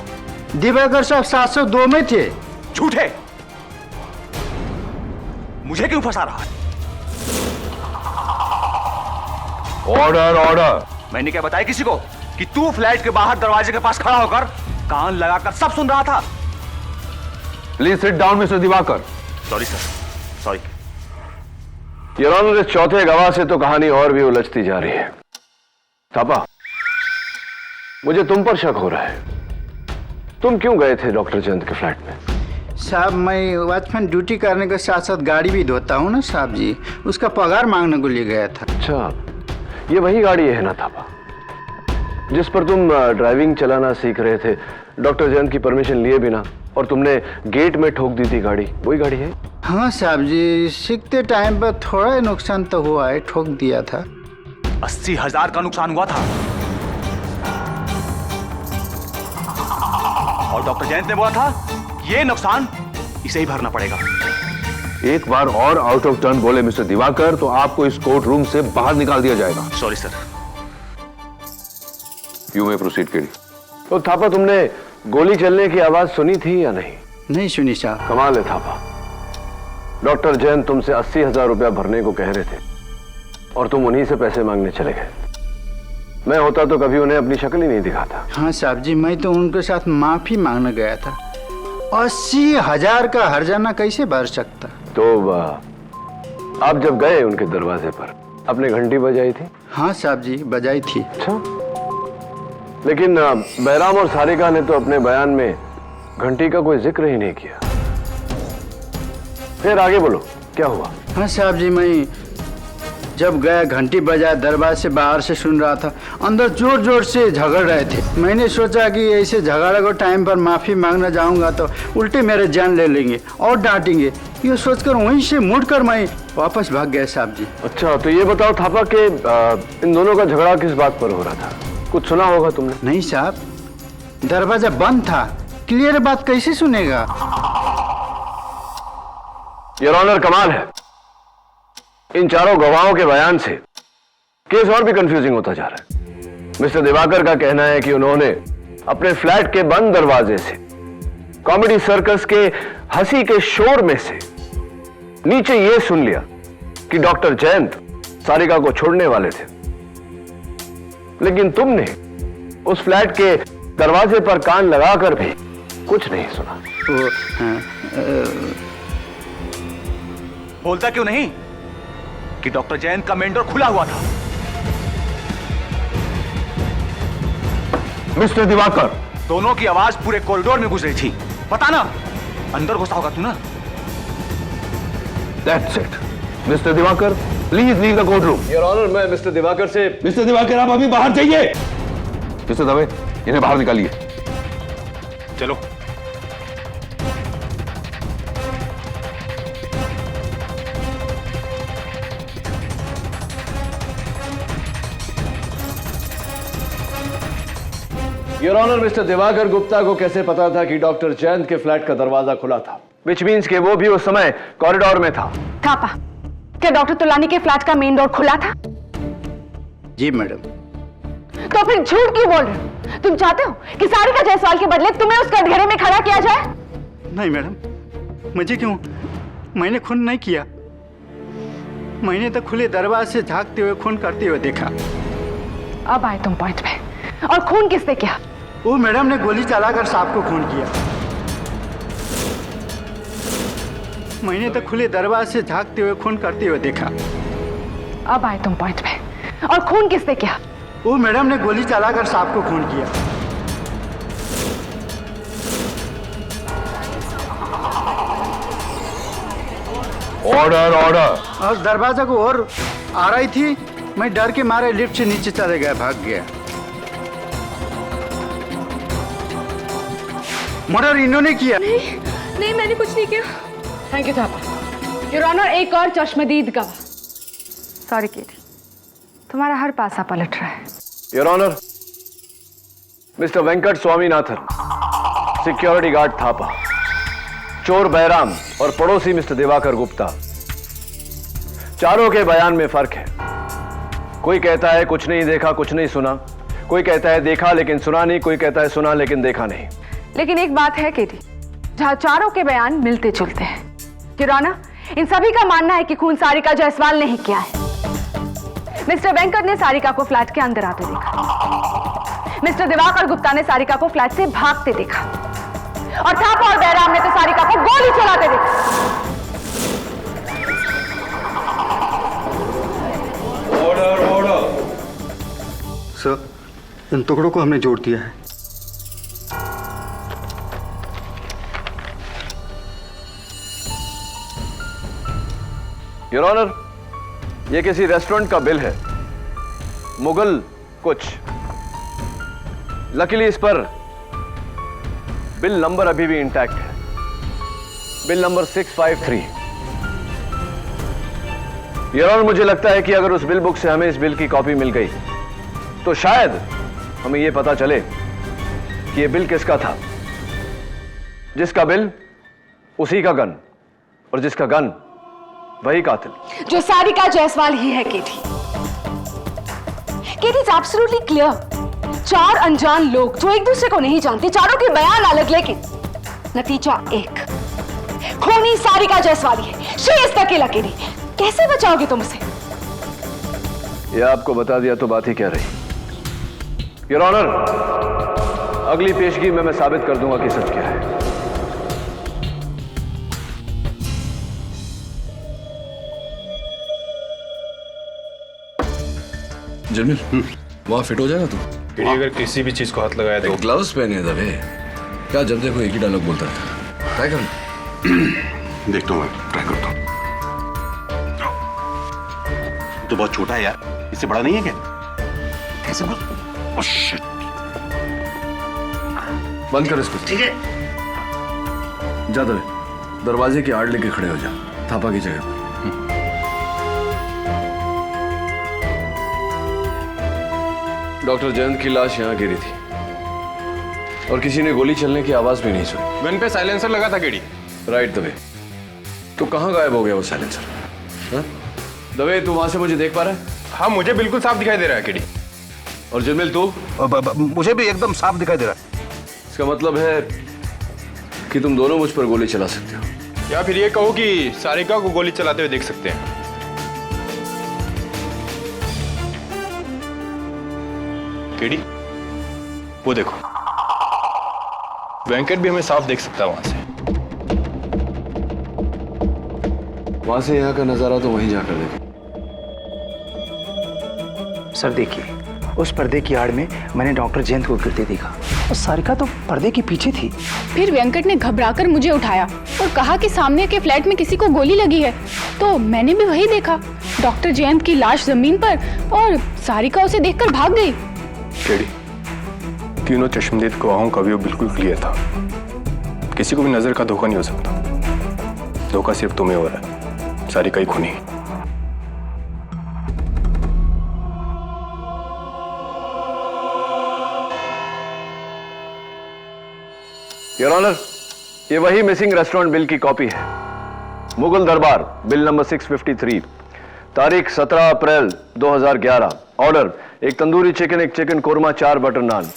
दिवाकर साहब 702 में थे। झूठे, मुझे क्यों फंसा रहा है? Order order. मैंने क्या बताया किसी को कि तू फ्लैट के बाहर दरवाजे के पास खड़ा होकर कान लगाकर सब सुन रहा था? Please sit down mister Diwakar. Sorry sir, sorry. Your honour, इस चौथे गवाह से तो कहानी और भी उलझती जा रही है। थापा, मुझे तुम पर शक हो रहा है। तुम क्यों गए थे डॉक्टर जयंत के फ्लैट में? साहब, मैं वॉचमैन ड्यूटी करने के साथ साथ गाड़ी भी धोता हूँ ना साहब जी, उसका पगार मांगने को लिए गया था। अच्छा, ये वही गाड़ी है ना थापा जिस पर तुम ड्राइविंग चलाना सीख रहे थे डॉक्टर जयंत की परमिशन लिए बिना, और तुमने गेट में ठोक दी थी गाड़ी? वही गाड़ी है? हाँ साहब जी, सीखते टाइम पर थोड़ा नुकसान तो हुआ है, ठोक दिया था। 80,000 का नुकसान हुआ था, और डॉक्टर जयंत ने बोला था ये नुकसान इसे ही भरना पड़ेगा। एक बार और आउट ऑफ टर्न बोले मिस्टर दिवाकर तो आपको इस कोर्ट रूम से बाहर निकाल दिया जाएगा। Sorry sir. You may proceed KD. तो थापा, तुमने गोली चलने की आवाज सुनी थी या नहीं? नहीं सुनी साहब। कमाल है थापा, डॉक्टर जैन तुमसे 80,000 रुपया भरने को कह रहे थे और तुम उन्हीं से पैसे मांगने चले गए। मैं होता तो कभी उन्हें अपनी शक्ल ही नहीं दिखाता। हाँ साहब जी, मैं तो उनके साथ माफी मांगने गया था। 80,000 का हर्जाना कैसे भर सकता? तो आप जब गए उनके दरवाजे पर अपने घंटी बजाई थी? हाँ साहब जी, बजाई थी। अच्छा, लेकिन बहराम और सारिका ने तो अपने बयान में घंटी का कोई जिक्र ही नहीं किया। फिर आगे बोलो, क्या हुआ? हाँ साहब जी, मैं जब गया घंटी बजाया, दरवाजे से बाहर से सुन रहा था, अंदर जोर जोर से झगड़ रहे थे। मैंने सोचा कि ऐसे झगड़े को टाइम पर माफी मांगना जाऊंगा तो उल्टे मेरे जान ले लेंगे और डांटेंगे। ये सोचकर वहीं से मुड़कर मैं वापस भाग गया साहब जी। अच्छा, तो ये बताओ थापा कि इन दोनों का झगड़ा किस बात पर हो रहा था? कुछ सुना होगा तुमने? नहीं साहब, दरवाजा बंद था, क्लियर बात कैसे सुनेगा? योर ऑनर, कमाल है, इन चारों गवाहों के बयान से केस और भी कंफ्यूजिंग होता जा रहा है। मिस्टर दिवाकर का कहना है कि उन्होंने अपने फ्लैट के बंद दरवाजे से कॉमेडी सर्कस के हंसी के शोर में से नीचे यह सुन लिया कि डॉक्टर जयंत सारिका को छोड़ने वाले थे, लेकिन तुमने उस फ्लैट के दरवाजे पर कान लगाकर भी कुछ नहीं सुना। बोलता क्यों नहीं कि डॉक्टर जयंत का मेन डोर खुला हुआ था? मिस्टर दिवाकर, दोनों की आवाज पूरे कॉरिडोर में गुजरी थी। पता ना अंदर घुसा होगा तू ना। That's it. Mister Diwakar, please leave the courtroom. Your honour, मैं मिस्टर दिवाकर से। मिस्टर दिवाकर, आप अभी बाहर जाइए। मिस्टर दवे, इन्हें बाहर निकालिए। चलो। Your honour, mister Diwakar Gupta को कैसे पता था कि डॉक्टर जयंत के फ्लैट का दरवाजा खुला था? विच मीन्स कि वो भी उस समय कॉरिडोर में था। थापा, क्या डॉक्टर तुलानी के फ्लैट का मेन डोर खुला था? जी मैडम। तो फिर झूठ क्यों बोल रहे हो? तुम चाहते हो कि सारिका जायसवाल के बदले तुम्हें उस कटघरे में खड़ा किया जाए? नहीं मैडम, मुझे क्यों? मैंने खून नहीं किया। मैंने तो खुले दरवाजे से झांकते हुए खून करते हुए देखा। अब आए तुम पॉइंट पे। और खून किसने किया? वो मैडम ने गोली चलाकर सांप को खून किया। मैंने तो खुले दरवाजे से झांकते हुए खून करते हुए देखा। अब आए तुम पॉइंट पे। और खून किसने किया? वो मैडम ने गोली चलाकर सांप को खून किया। Order, order. और दरवाजा को और आ रही थी, मैं डर के मारे लिफ्ट से नीचे चले गया, भाग गया। मर्डर इन्होंने किया। नहीं, मैंने कुछ नहीं किया। Thank you Thapa. Your honour, एक और चश्मदीद गवाह। सॉरी केटी, तुम्हारा हर पासा पलट रहा है। Your honour, mister Venkat Swaminathan, security guard Thapa, चोर बहराम और पड़ोसी मिस्टर दिवाकर गुप्ता, चारों के बयान में फर्क है। कोई कहता है कुछ नहीं देखा, कुछ नहीं सुना। कोई कहता है देखा लेकिन सुना नहीं। कोई कहता है सुना लेकिन देखा नहीं। लेकिन एक बात है केटी, जहां चारों के बयान मिलते जुलते हैं। योर ऑनर, इन सभी का मानना है कि खून सारिका जायसवाल ने ही किया है। मिस्टर वेंकट ने सारिका को फ्लैट के अंदर आते देखा। मिस्टर दिवाकर गुप्ता ने सारिका को फ्लैट से भागते देखा। और थापा और बहराम ने तो सारिका को गोली चलाते देखा। Order, order. सर, इन टुकड़ों को हमने जोड़ दिया है। योर ऑनर, ये किसी रेस्टोरेंट का बिल है, मुगल कुछ। लकीली इस पर बिल नंबर अभी भी इंटैक्ट है, बिल नंबर 653। योर ऑनर, मुझे लगता है कि अगर उस बिल बुक से हमें इस बिल की कॉपी मिल गई तो शायद हमें यह पता चले कि यह बिल किसका था। जिसका बिल उसी का गन, और जिसका गन वही कातिल, जो सारिका जायसवाल ही है। केटी, केटी इज एब्सोल्युटली क्लियर। चार अनजान लोग जो एक दूसरे को नहीं जानते, चारों के बयान अलग, लेकिन नतीजा एक। खूनी सारिका जायसवाली है, she is the killer KD. कैसे बचाओगे तुम उसे? ये आपको बता दिया तो बात ही क्या रही। योर ऑनर, अगली पेशगी में मैं साबित कर दूंगा कि सच क्या है। जमील, वहां फिट हो जाएगा तू? केडी अगर किसी भी चीज को हाथ लगाया तो ग्लव्स पहने दबे। क्या जब देखो एक ही डायलॉग बोलता था। ट्राई कर। देखता हूँ, मैं ट्राई करता हूँ। तो बहुत छोटा है यार, इससे बड़ा नहीं है क्या? कैसे बोल? Oh shit. बंद कर इसको। ठीक है। जा दबे, दरवाजे की आड़ लेके खड़े हो जा, थापा की जगह पर। डॉक्टर जयंत की लाश यहाँ गिरी थी और किसी ने गोली चलने की आवाज भी नहीं सुनी। गन पे साइलेंसर लगा था केडी। राइट दबे। तो कहाँ गायब हो गया वो साइलेंसर? हाँ? दबे, तू वहां से मुझे देख पा रहा है? हाँ, मुझे बिल्कुल साफ दिखाई दे रहा है केडी। और जमील तू? मुझे भी एकदम साफ दिखाई दे रहा है। इसका मतलब है कि तुम दोनों मुझ पर गोली चला सकते हो, या फिर ये कहो कि सारिका को गोली चलाते हुए देख सकते हैं। केडी, वो देखो, वेंकट भी हमें साफ देख सकता है वहां से। वहां से यहाँ का नजारा तो वहीं जाकर देखो। सर देखिए, उस पर्दे की आड़ में मैंने डॉक्टर जयंत को गिरते देखा और सारिका तो पर्दे के पीछे थी। फिर वेंकट ने घबराकर मुझे उठाया और कहा कि सामने के फ्लैट में किसी को गोली लगी है। तो मैंने भी वही देखा, डॉक्टर जयंत की लाश जमीन पर और सारिका उसे देखकर भाग गई। केडी, तीनों चश्मदीद गवाहों का व्यू बिल्कुल क्लियर था। किसी को भी नजर का धोखा नहीं हो सकता। धोखा सिर्फ तुम्हें हो रहा है, सारिका ही खूनी। योर ऑनर, ये वही मिसिंग रेस्टोरेंट बिल की कॉपी है। मुगल दरबार, बिल नंबर 653, तारीख 17 अप्रैल 2011। ऑर्डर, एक तंदूरी चिकन, एक चिकन कोरमा, 4 बटर नान।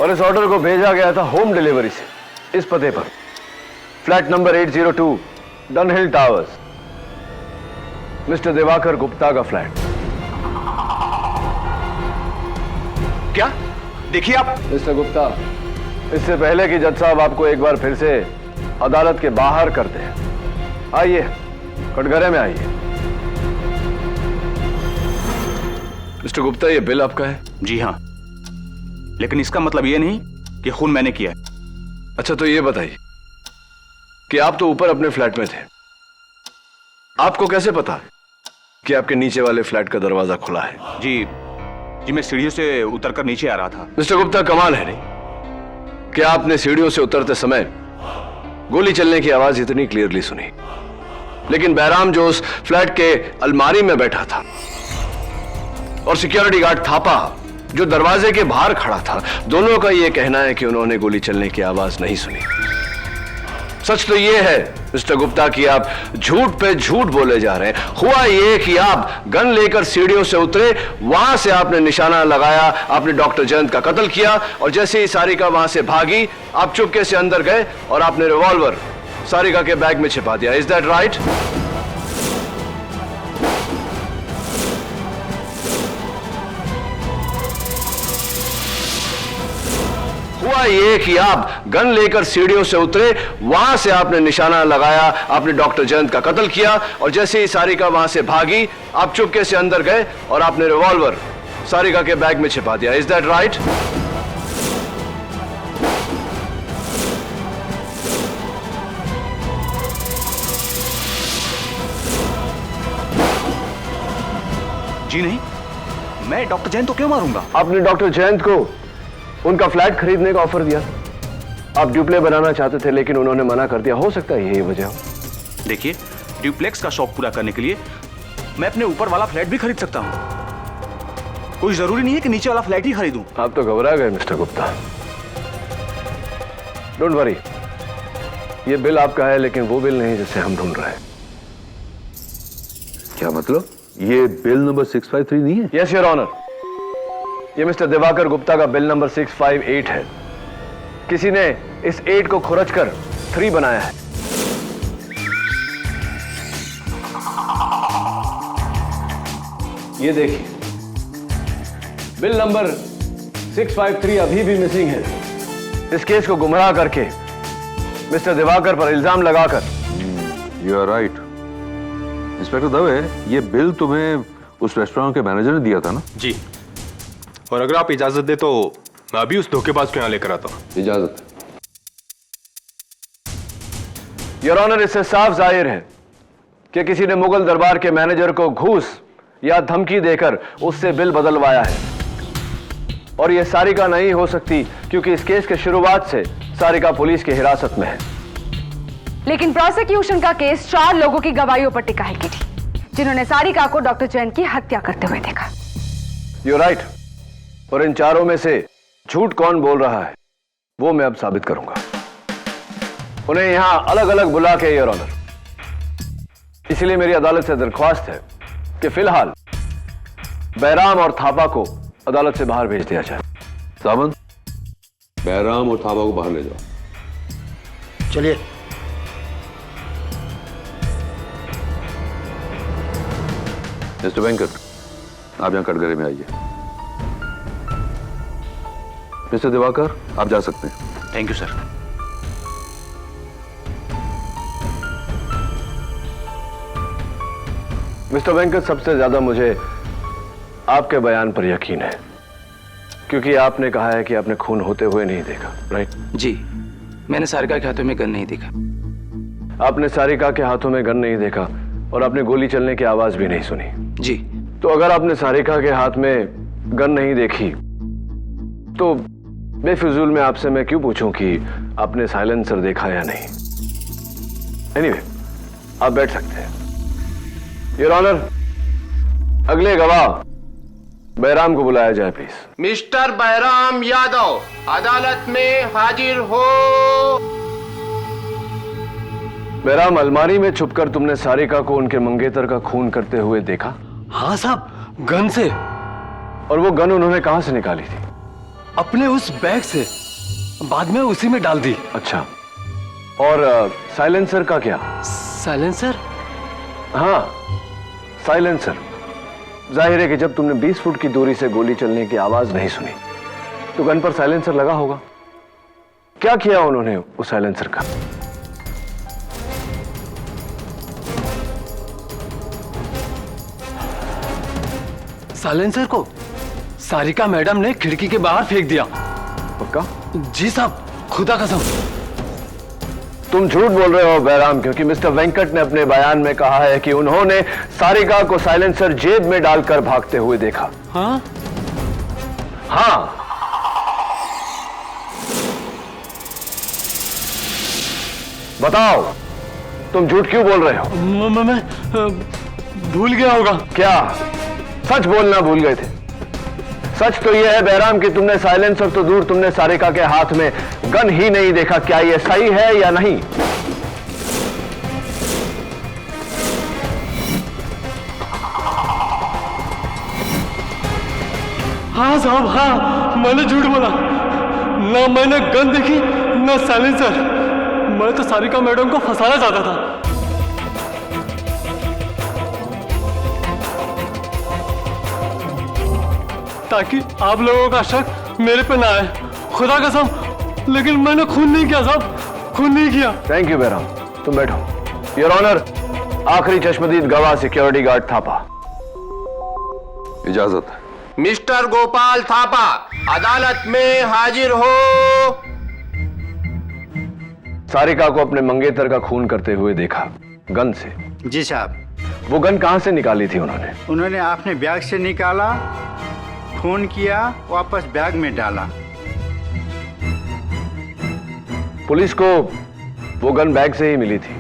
और इस ऑर्डर को भेजा गया था होम डिलीवरी से इस पते पर, flat number 802, Dunhill towers, mister Diwakar Gupta का फ्लैट। क्या? देखिए आप। मिस्टर गुप्ता, इससे पहले कि जज साहब आपको एक बार फिर से अदालत के बाहर करते हैं, आइए कटघरे में आइए। मिस्टर गुप्ता, ये बिल आपका है? जी हाँ, लेकिन इसका मतलब ये नहीं कि खून मैंने किया है। अच्छा, तो ये बताइए कि आप तो ऊपर अपने फ्लैट में थे, आपको कैसे पता कि आपके नीचे वाले फ्लैट का दरवाजा खुला है? जी मैं सीढ़ियों से उतरकर नीचे आ रहा था। मिस्टर गुप्ता, कमाल है नहीं कि आपने सीढ़ियों से उतरते समय गोली चलने की आवाज इतनी क्लियरली सुनी, लेकिन बैराम जो उस फ्लैट के अलमारी में बैठा था और सिक्योरिटी गार्ड थापा जो दरवाजे के बाहर खड़ा था, दोनों का यह कहना है कि उन्होंने गोली चलने की आवाज नहीं सुनी। सच तो यह है मिस्टर गुप्ता कि आप झूठ पे झूठ बोले जा रहे हैं। हुआ यह कि आप गन लेकर सीढ़ियों से उतरे, वहां से आपने निशाना लगाया, आपने डॉक्टर जयंत का कत्ल किया और जैसे ही सारिका वहां से भागी, आप चुपके से अंदर गए और आपने रिवॉल्वर सारिका के बैग में छिपा दिया। Is that right? हुआ यह कि आप गन लेकर सीढ़ियों से उतरे, वहां से आपने निशाना लगाया, आपने डॉक्टर जयंत का कत्ल किया और जैसे ही सारिका वहां से भागी, आप चुपके से अंदर गए और आपने रिवॉल्वर सारिका के बैग में छिपा दिया। Is that right? जी नहीं, मैं डॉक्टर जयंत को क्यों मारूंगा? आपने डॉक्टर जयंत को उनका फ्लैट खरीदने का ऑफर दिया, आप ड्यूप्ले बनाना चाहते थे लेकिन उन्होंने मना कर दिया। हो सकता है यही वजह हो। देखिए, ड्यूप्लेक्स का शौक पूरा करने के लिए मैं अपने ऊपर वाला फ्लैट भी खरीद सकता हूं। कोई जरूरी नहीं है कि नीचे वाला फ्लैट ही खरीदूं। आप तो घबरा गए मिस्टर गुप्ता। डोंट वरी, ये बिल आपका है लेकिन वो बिल नहीं जिसे हम ढूंढ रहे हैं। क्या मतलब? ये बिल नंबर 653 नहीं है? यस योर ऑनर, ये मिस्टर दिवाकर गुप्ता का बिल नंबर 658 है। किसी ने इस 8 को खुरच कर 3 बनाया है। ये देखिए, बिल नंबर 653 अभी भी मिसिंग है। इस केस को गुमराह करके मिस्टर दिवाकर पर इल्जाम लगाकर। You are right inspector Dave, ये बिल तुम्हें उस रेस्टोरेंट के मैनेजर ने दिया था ना? जी, और अगर आप इजाजत दे तो मैं अभी उस धोखेबाज को यहां लेकर आता हूं। इजाजत। योर ऑनर, इससे साफ जाहिर है कि किसी ने मुगल दरबार के मैनेजर को घूस या धमकी देकर उससे बिल बदलवाया है, और यह सारिका नहीं हो सकती क्योंकि इस केस के शुरुआत से सारिका पुलिस की हिरासत में है। लेकिन प्रोसिक्यूशन का केस 4 लोगों की गवाहियों पर टिका है किटी, जिन्होंने सारिका को डॉक्टर जैन की हत्या करते हुए देखा। यू राइट, और इन 4 में से झूठ कौन बोल रहा है वो मैं अब साबित करूंगा। उन्हें यहां अलग अलग बुला के, योर ऑनर, इसलिए मेरी अदालत से दरख्वास्त है कि फिलहाल बैराम और थापा को अदालत से बाहर भेज दिया जाए। सामंत, बैराम और थापा को बाहर ले जाओ। चलिए। मिस्टर वेंकट, आप यहां कटघरे में आइए। मिस्टर दिवाकर, आप जा सकते हैं। Thank you sir. Mister Venkat, सबसे ज्यादा मुझे आपके बयान पर यकीन है, क्योंकि आपने कहा है कि आपने खून होते हुए नहीं देखा, राइट? जी, मैंने सारिका के हाथों में गन नहीं देखा। आपने सारिका के हाथों में गन नहीं देखा और आपने गोली चलने की आवाज भी नहीं सुनी। जी। तो अगर आपने सारिका के हाथ में गन नहीं देखी तो बेफिजूल में आपसे मैं क्यों पूछूं कि आपने साइलेंसर देखा या नहीं? एनीवे, आप बैठ सकते हैं। योर ऑनर, अगले गवाह बैराम को बुलाया जाए प्लीज। मिस्टर बैराम यादव, अदालत में हाजिर हो। बैराम, अलमारी में छुपकर तुमने सारिका को उनके मंगेतर का खून करते हुए देखा? हाँ साहब, गन से। और वो गन उन्होंने कहां से निकाली थी? अपने उस बैग से, बाद में उसी में डाल दी। अच्छा, और साइलेंसर का क्या? साइलेंसर? हाँ, साइलेंसर। जाहिर है कि जब तुमने 20 फुट की दूरी से गोली चलने की आवाज नहीं सुनी तो गन पर साइलेंसर लगा होगा। क्या किया उन्होंने उस साइलेंसर का? साइलेंसर को सारिका मैडम ने खिड़की के बाहर फेंक दिया। पक्का? जी साहब, खुदा कसम। तुम झूठ बोल रहे हो बैराम, क्योंकि मिस्टर वेंकट ने अपने बयान में कहा है कि उन्होंने सारिका को साइलेंसर जेब में डालकर भागते हुए देखा। हाँ? हाँ। बताओ, तुम झूठ क्यों बोल रहे हो? मैं भूल गया होगा। क्या सच बोलना भूल गए थे? सच तो यह है बैराम कि तुमने साइलेंसर तो दूर, तुमने सारिका के हाथ में गन ही नहीं देखा। क्या यह सही है या नहीं? हाँ साहब, हाँ, मैंने झूठ बोला। ना मैंने गन देखी, ना साइलेंसर। मैं तो सारिका मैडम को फंसाना चाहता था। ताकि आप लोगों का शक मेरे पे ना आए। खुदा कसम, लेकिन मैंने खून नहीं किया साहब, खून नहीं किया। थैंक यू बैराम, तुम बैठो। योर ऑनर, आखिरी चश्मदीद गवाह सिक्योरिटी गार्ड थापा। इजाजत। मिस्टर गोपाल थापा, अदालत में हाजिर हो। सारिका को अपने मंगेतर का खून करते हुए देखा, गन से। जी साहब। वो गन कहां से निकाली थी उन्होंने? उन्होंने अपने बैग से निकाला, खून किया, वापस बैग में डाला। पुलिस को वो गन बैग से ही मिली थी,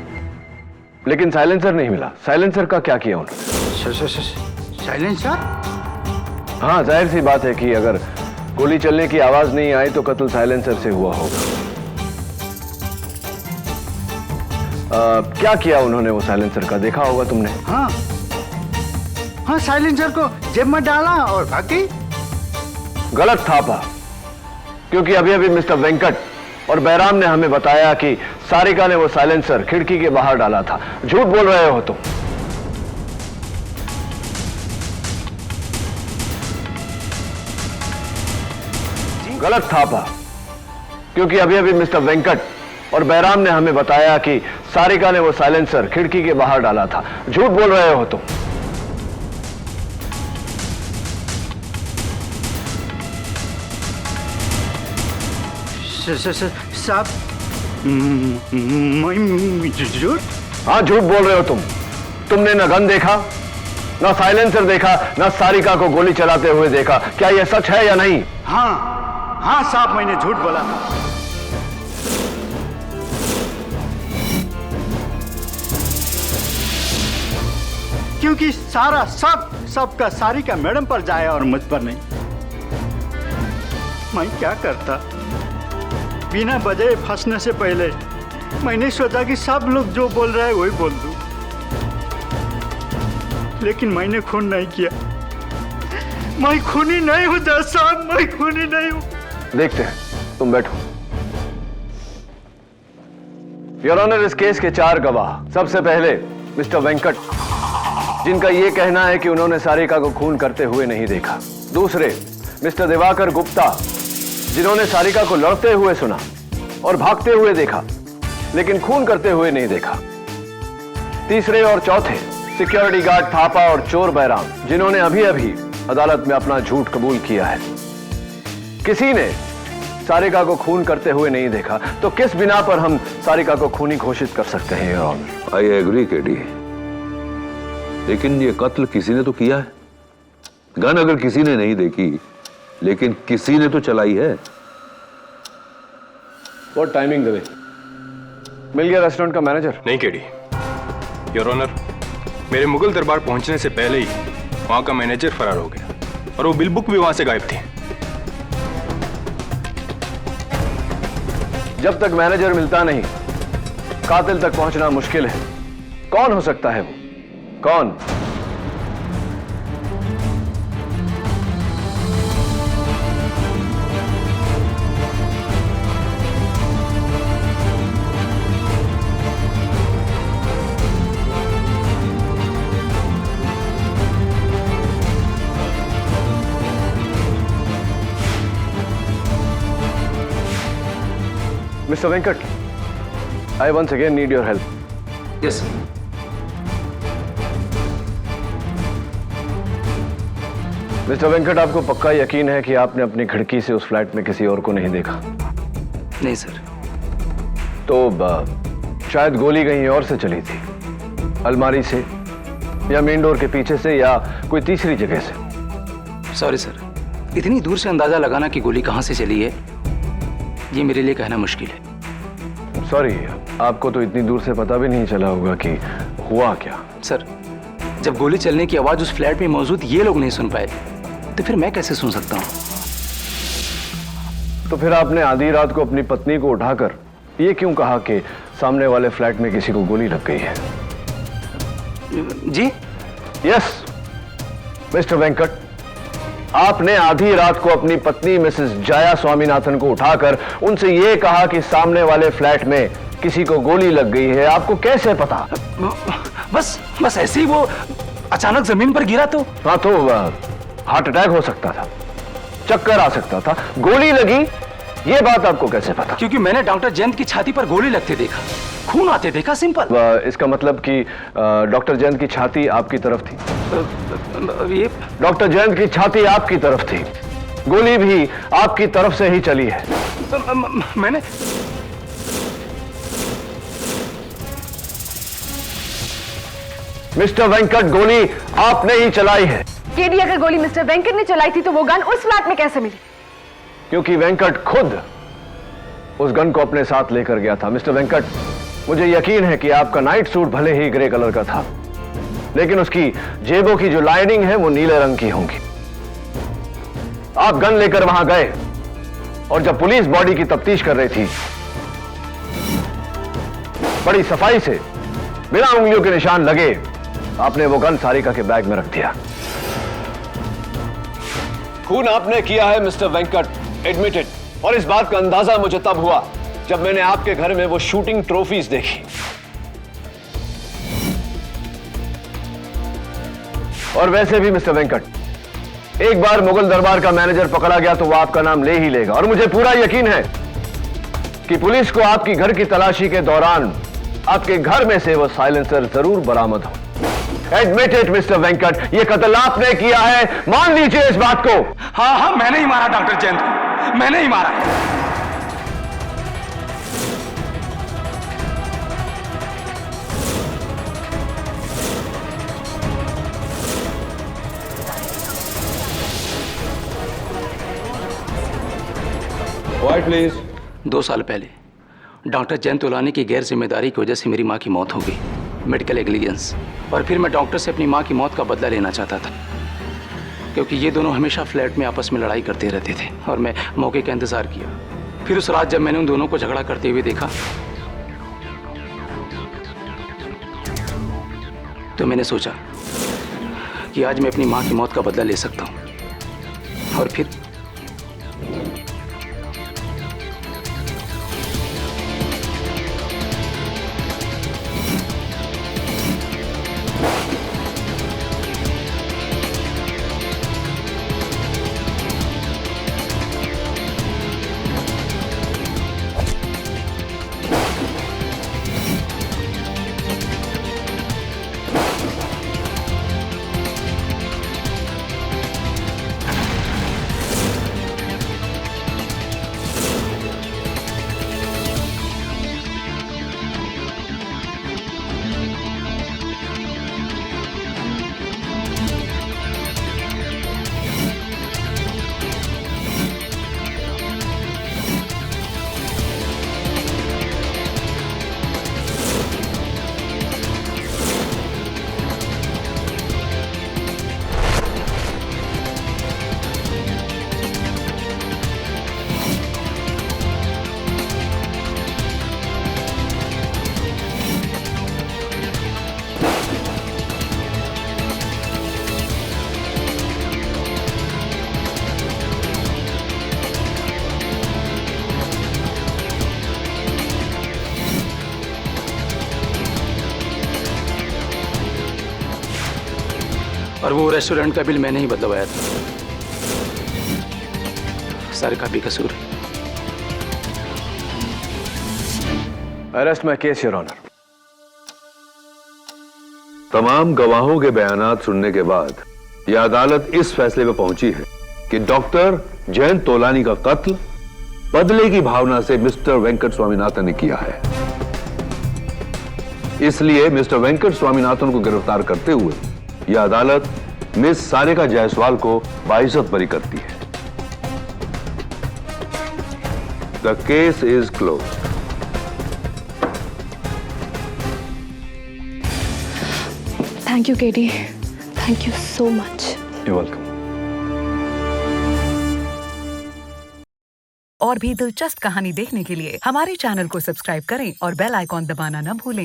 लेकिन साइलेंसर नहीं मिला। साइलेंसर का क्या किया उन्होंने? साइलेंसर? हाँ, जाहिर सी बात है कि अगर गोली चलने की आवाज नहीं आई तो कत्ल साइलेंसर से हुआ होगा। क्या किया उन्होंने वो साइलेंसर का? देखा होगा तुमने। हाँ, साइलेंसर को जेब में डाला और भाग गई। गलत थापा, क्योंकि अभी अभी मिस्टर वेंकट और बैराम ने हमें बताया कि सारिका ने वो साइलेंसर खिड़की के बाहर डाला था। झूठ बोल रहे हो तुम। गलत थापा, क्योंकि अभी अभी मिस्टर वेंकट और बैराम ने हमें बताया कि सारिका ने वो साइलेंसर खिड़की के बाहर डाला था। झूठ बोल रहे हो तुम। साहब, झूठ? हाँ, झूठ बोल रहे हो तुम। तुमने न गन देखा, न साइलेंसर देखा, न सारिका को गोली चलाते हुए देखा। क्या यह सच है या नहीं? हाँ साहब, मैंने झूठ बोला था। क्योंकि सारा सबका सारिका मैडम पर जाए और मुझ पर नहीं। मैं क्या करता, बिना वजह फंसने से पहले मैंने सोचा कि सब लोग जो बोल रहे हैं वही बोल दूं, लेकिन मैंने खून नहीं किया। मैं खूनी नहीं हूं जज साहब, मैं खूनी नहीं हूं। देखते हैं, तुम बैठो। योर ऑनर, इस केस के 4 गवाह। सबसे पहले मिस्टर वेंकट, जिनका यह कहना है कि उन्होंने सारिका को खून करते हुए नहीं देखा। दूसरे मिस्टर दिवाकर गुप्ता, जिन्होंने सारिका को लड़ते हुए सुना और भागते हुए देखा, लेकिन खून करते हुए नहीं देखा। तीसरे और चौथे सिक्योरिटी गार्ड थापा और चोर बैराम, जिन्होंने अभी अभी अदालत में अपना झूठ कबूल किया है। किसी ने सारिका को खून करते हुए नहीं देखा, तो किस बिना पर हम सारिका को खूनी घोषित कर सकते हैं, your honour? I agree KD, लेकिन ये कत्ल किसी ने तो किया है। गन अगर किसी ने नहीं देखी, लेकिन किसी ने तो चलाई है। व्हाट टाइमिंग देवे? मिल गया रेस्टोरेंट का मैनेजर? नहीं केडी, योर ऑनर, मेरे मुगल दरबार पहुंचने से पहले ही वहां का मैनेजर फरार हो गया और वो बिल बुक भी वहां से गायब थी। जब तक मैनेजर मिलता नहीं, कातिल तक पहुंचना मुश्किल है। कौन हो सकता है वो? कौन? Mr. Venkat, I once again need your help. Yes, sir. Mister Venkat, आपको पक्का यकीन है कि आपने अपनी खिड़की से उस फ्लैट में किसी और को नहीं देखा? नहीं सर। तो शायद गोली कहीं और से चली थी, अलमारी से या मेन डोर के पीछे से या कोई तीसरी जगह से। सॉरी सर, इतनी दूर से अंदाजा लगाना कि गोली कहां से चली है, ये मेरे लिए कहना मुश्किल है। सॉरी, आपको तो इतनी दूर से पता भी नहीं चला होगा कि हुआ क्या। सर, जब गोली चलने की आवाज उस फ्लैट में मौजूद ये लोग नहीं सुन पाए, तो फिर मैं कैसे सुन सकता हूं? तो फिर आपने आधी रात को अपनी पत्नी को उठाकर ये क्यों कहा कि सामने वाले फ्लैट में किसी को गोली लग गई है? जी? यस मिस्टर वेंकट, आपने आधी रात को अपनी पत्नी मिसेस जया स्वामीनाथन को उठाकर उनसे यह कहा कि सामने वाले फ्लैट में किसी को गोली लग गई है। आपको कैसे पता? बस ऐसे ही वो अचानक जमीन पर गिरा तो। हाँ, तो हार्ट अटैक हो सकता था, चक्कर आ सकता था, गोली लगी, ये बात आपको कैसे पता? क्योंकि मैंने डॉक्टर जयंत की छाती पर गोली लगते देखा, खून आते देखा, सिंपल। इसका मतलब कि डॉक्टर जयंत की छाती आपकी तरफ थी? ये डॉक्टर जयंत की छाती आपकी तरफ थी, गोली भी आपकी तरफ से ही चली है। मैंने मिस्टर वेंकट, गोली आपने ही चलाई है। केडी, अगर गोली मिस्टर वेंकट ने चलाई थी तो वो गन उस फ्लैट में कैसे मिली? क्योंकि वेंकट खुद उस गन को अपने साथ लेकर गया था। मिस्टर वेंकट, मुझे यकीन है कि आपका नाइट सूट भले ही ग्रे कलर का था, लेकिन उसकी जेबों की जो लाइनिंग है वो नीले रंग की होंगी। आप गन लेकर वहां गए और जब पुलिस बॉडी की तफ्तीश कर रही थी, बड़ी सफाई से बिना उंगलियों के निशान लगे आपने वो गन सारिका के बैग में रख दिया। खून आपने किया है मिस्टर वेंकट, एडमिटेड। और इस बात का अंदाजा मुझे तब हुआ जब मैंने आपके घर में वो शूटिंग ट्रॉफीज देखी। और वैसे भी मिस्टर वेंकट, एक बार मुगल दरबार का मैनेजर पकड़ा गया तो वो आपका नाम ले ही लेगा। और मुझे पूरा यकीन है कि पुलिस को आपकी घर की तलाशी के दौरान आपके घर में से वो साइलेंसर जरूर बरामद हो। एडमिटेड मिस्टर वेंकट, ये कत्ल आपने किया है, मान लीजिए इस बात को। हाँ हाँ, मैंने ही मारा डॉक्टर जयंत को, मैंने ही मारा। Quiet, please. 2 साल पहले डॉक्टर जयंत तोलानी की गैर जिम्मेदारी की वजह से मेरी माँ की मौत हो गई, मेडिकल नेग्लिजेंस। और फिर मैं डॉक्टर से अपनी माँ की मौत का बदला लेना चाहता था, क्योंकि ये दोनों हमेशा फ्लैट में आपस में लड़ाई करते रहते थे और मैं मौके का इंतजार किया। फिर उस रात जब मैंने उन दोनों को झगड़ा करते हुए देखा तो मैंने सोचा कि आज मैं अपनी माँ की मौत का बदला ले सकता हूँ। और फिर और वो रेस्टोरेंट का बिल मैंने ही बदलवाया था। सारे का भी कसूर है। Arrest my case your honour. तमाम गवाहों के बयानात सुनने के बाद यह अदालत इस फैसले पर पहुंची है कि डॉक्टर जयंत तोलानी का कत्ल बदले की भावना से मिस्टर वेंकट स्वामीनाथन ने किया है। इसलिए मिस्टर वेंकट स्वामीनाथन को गिरफ्तार करते हुए यह अदालत मिस सारिका जायसवाल को बाइज्जत बरी करती है। The case is close. Thank you KD, thank you so much. You welcome. और भी दिलचस्प कहानी देखने के लिए हमारे चैनल को सब्सक्राइब करें और बेल आइकॉन दबाना न भूलें।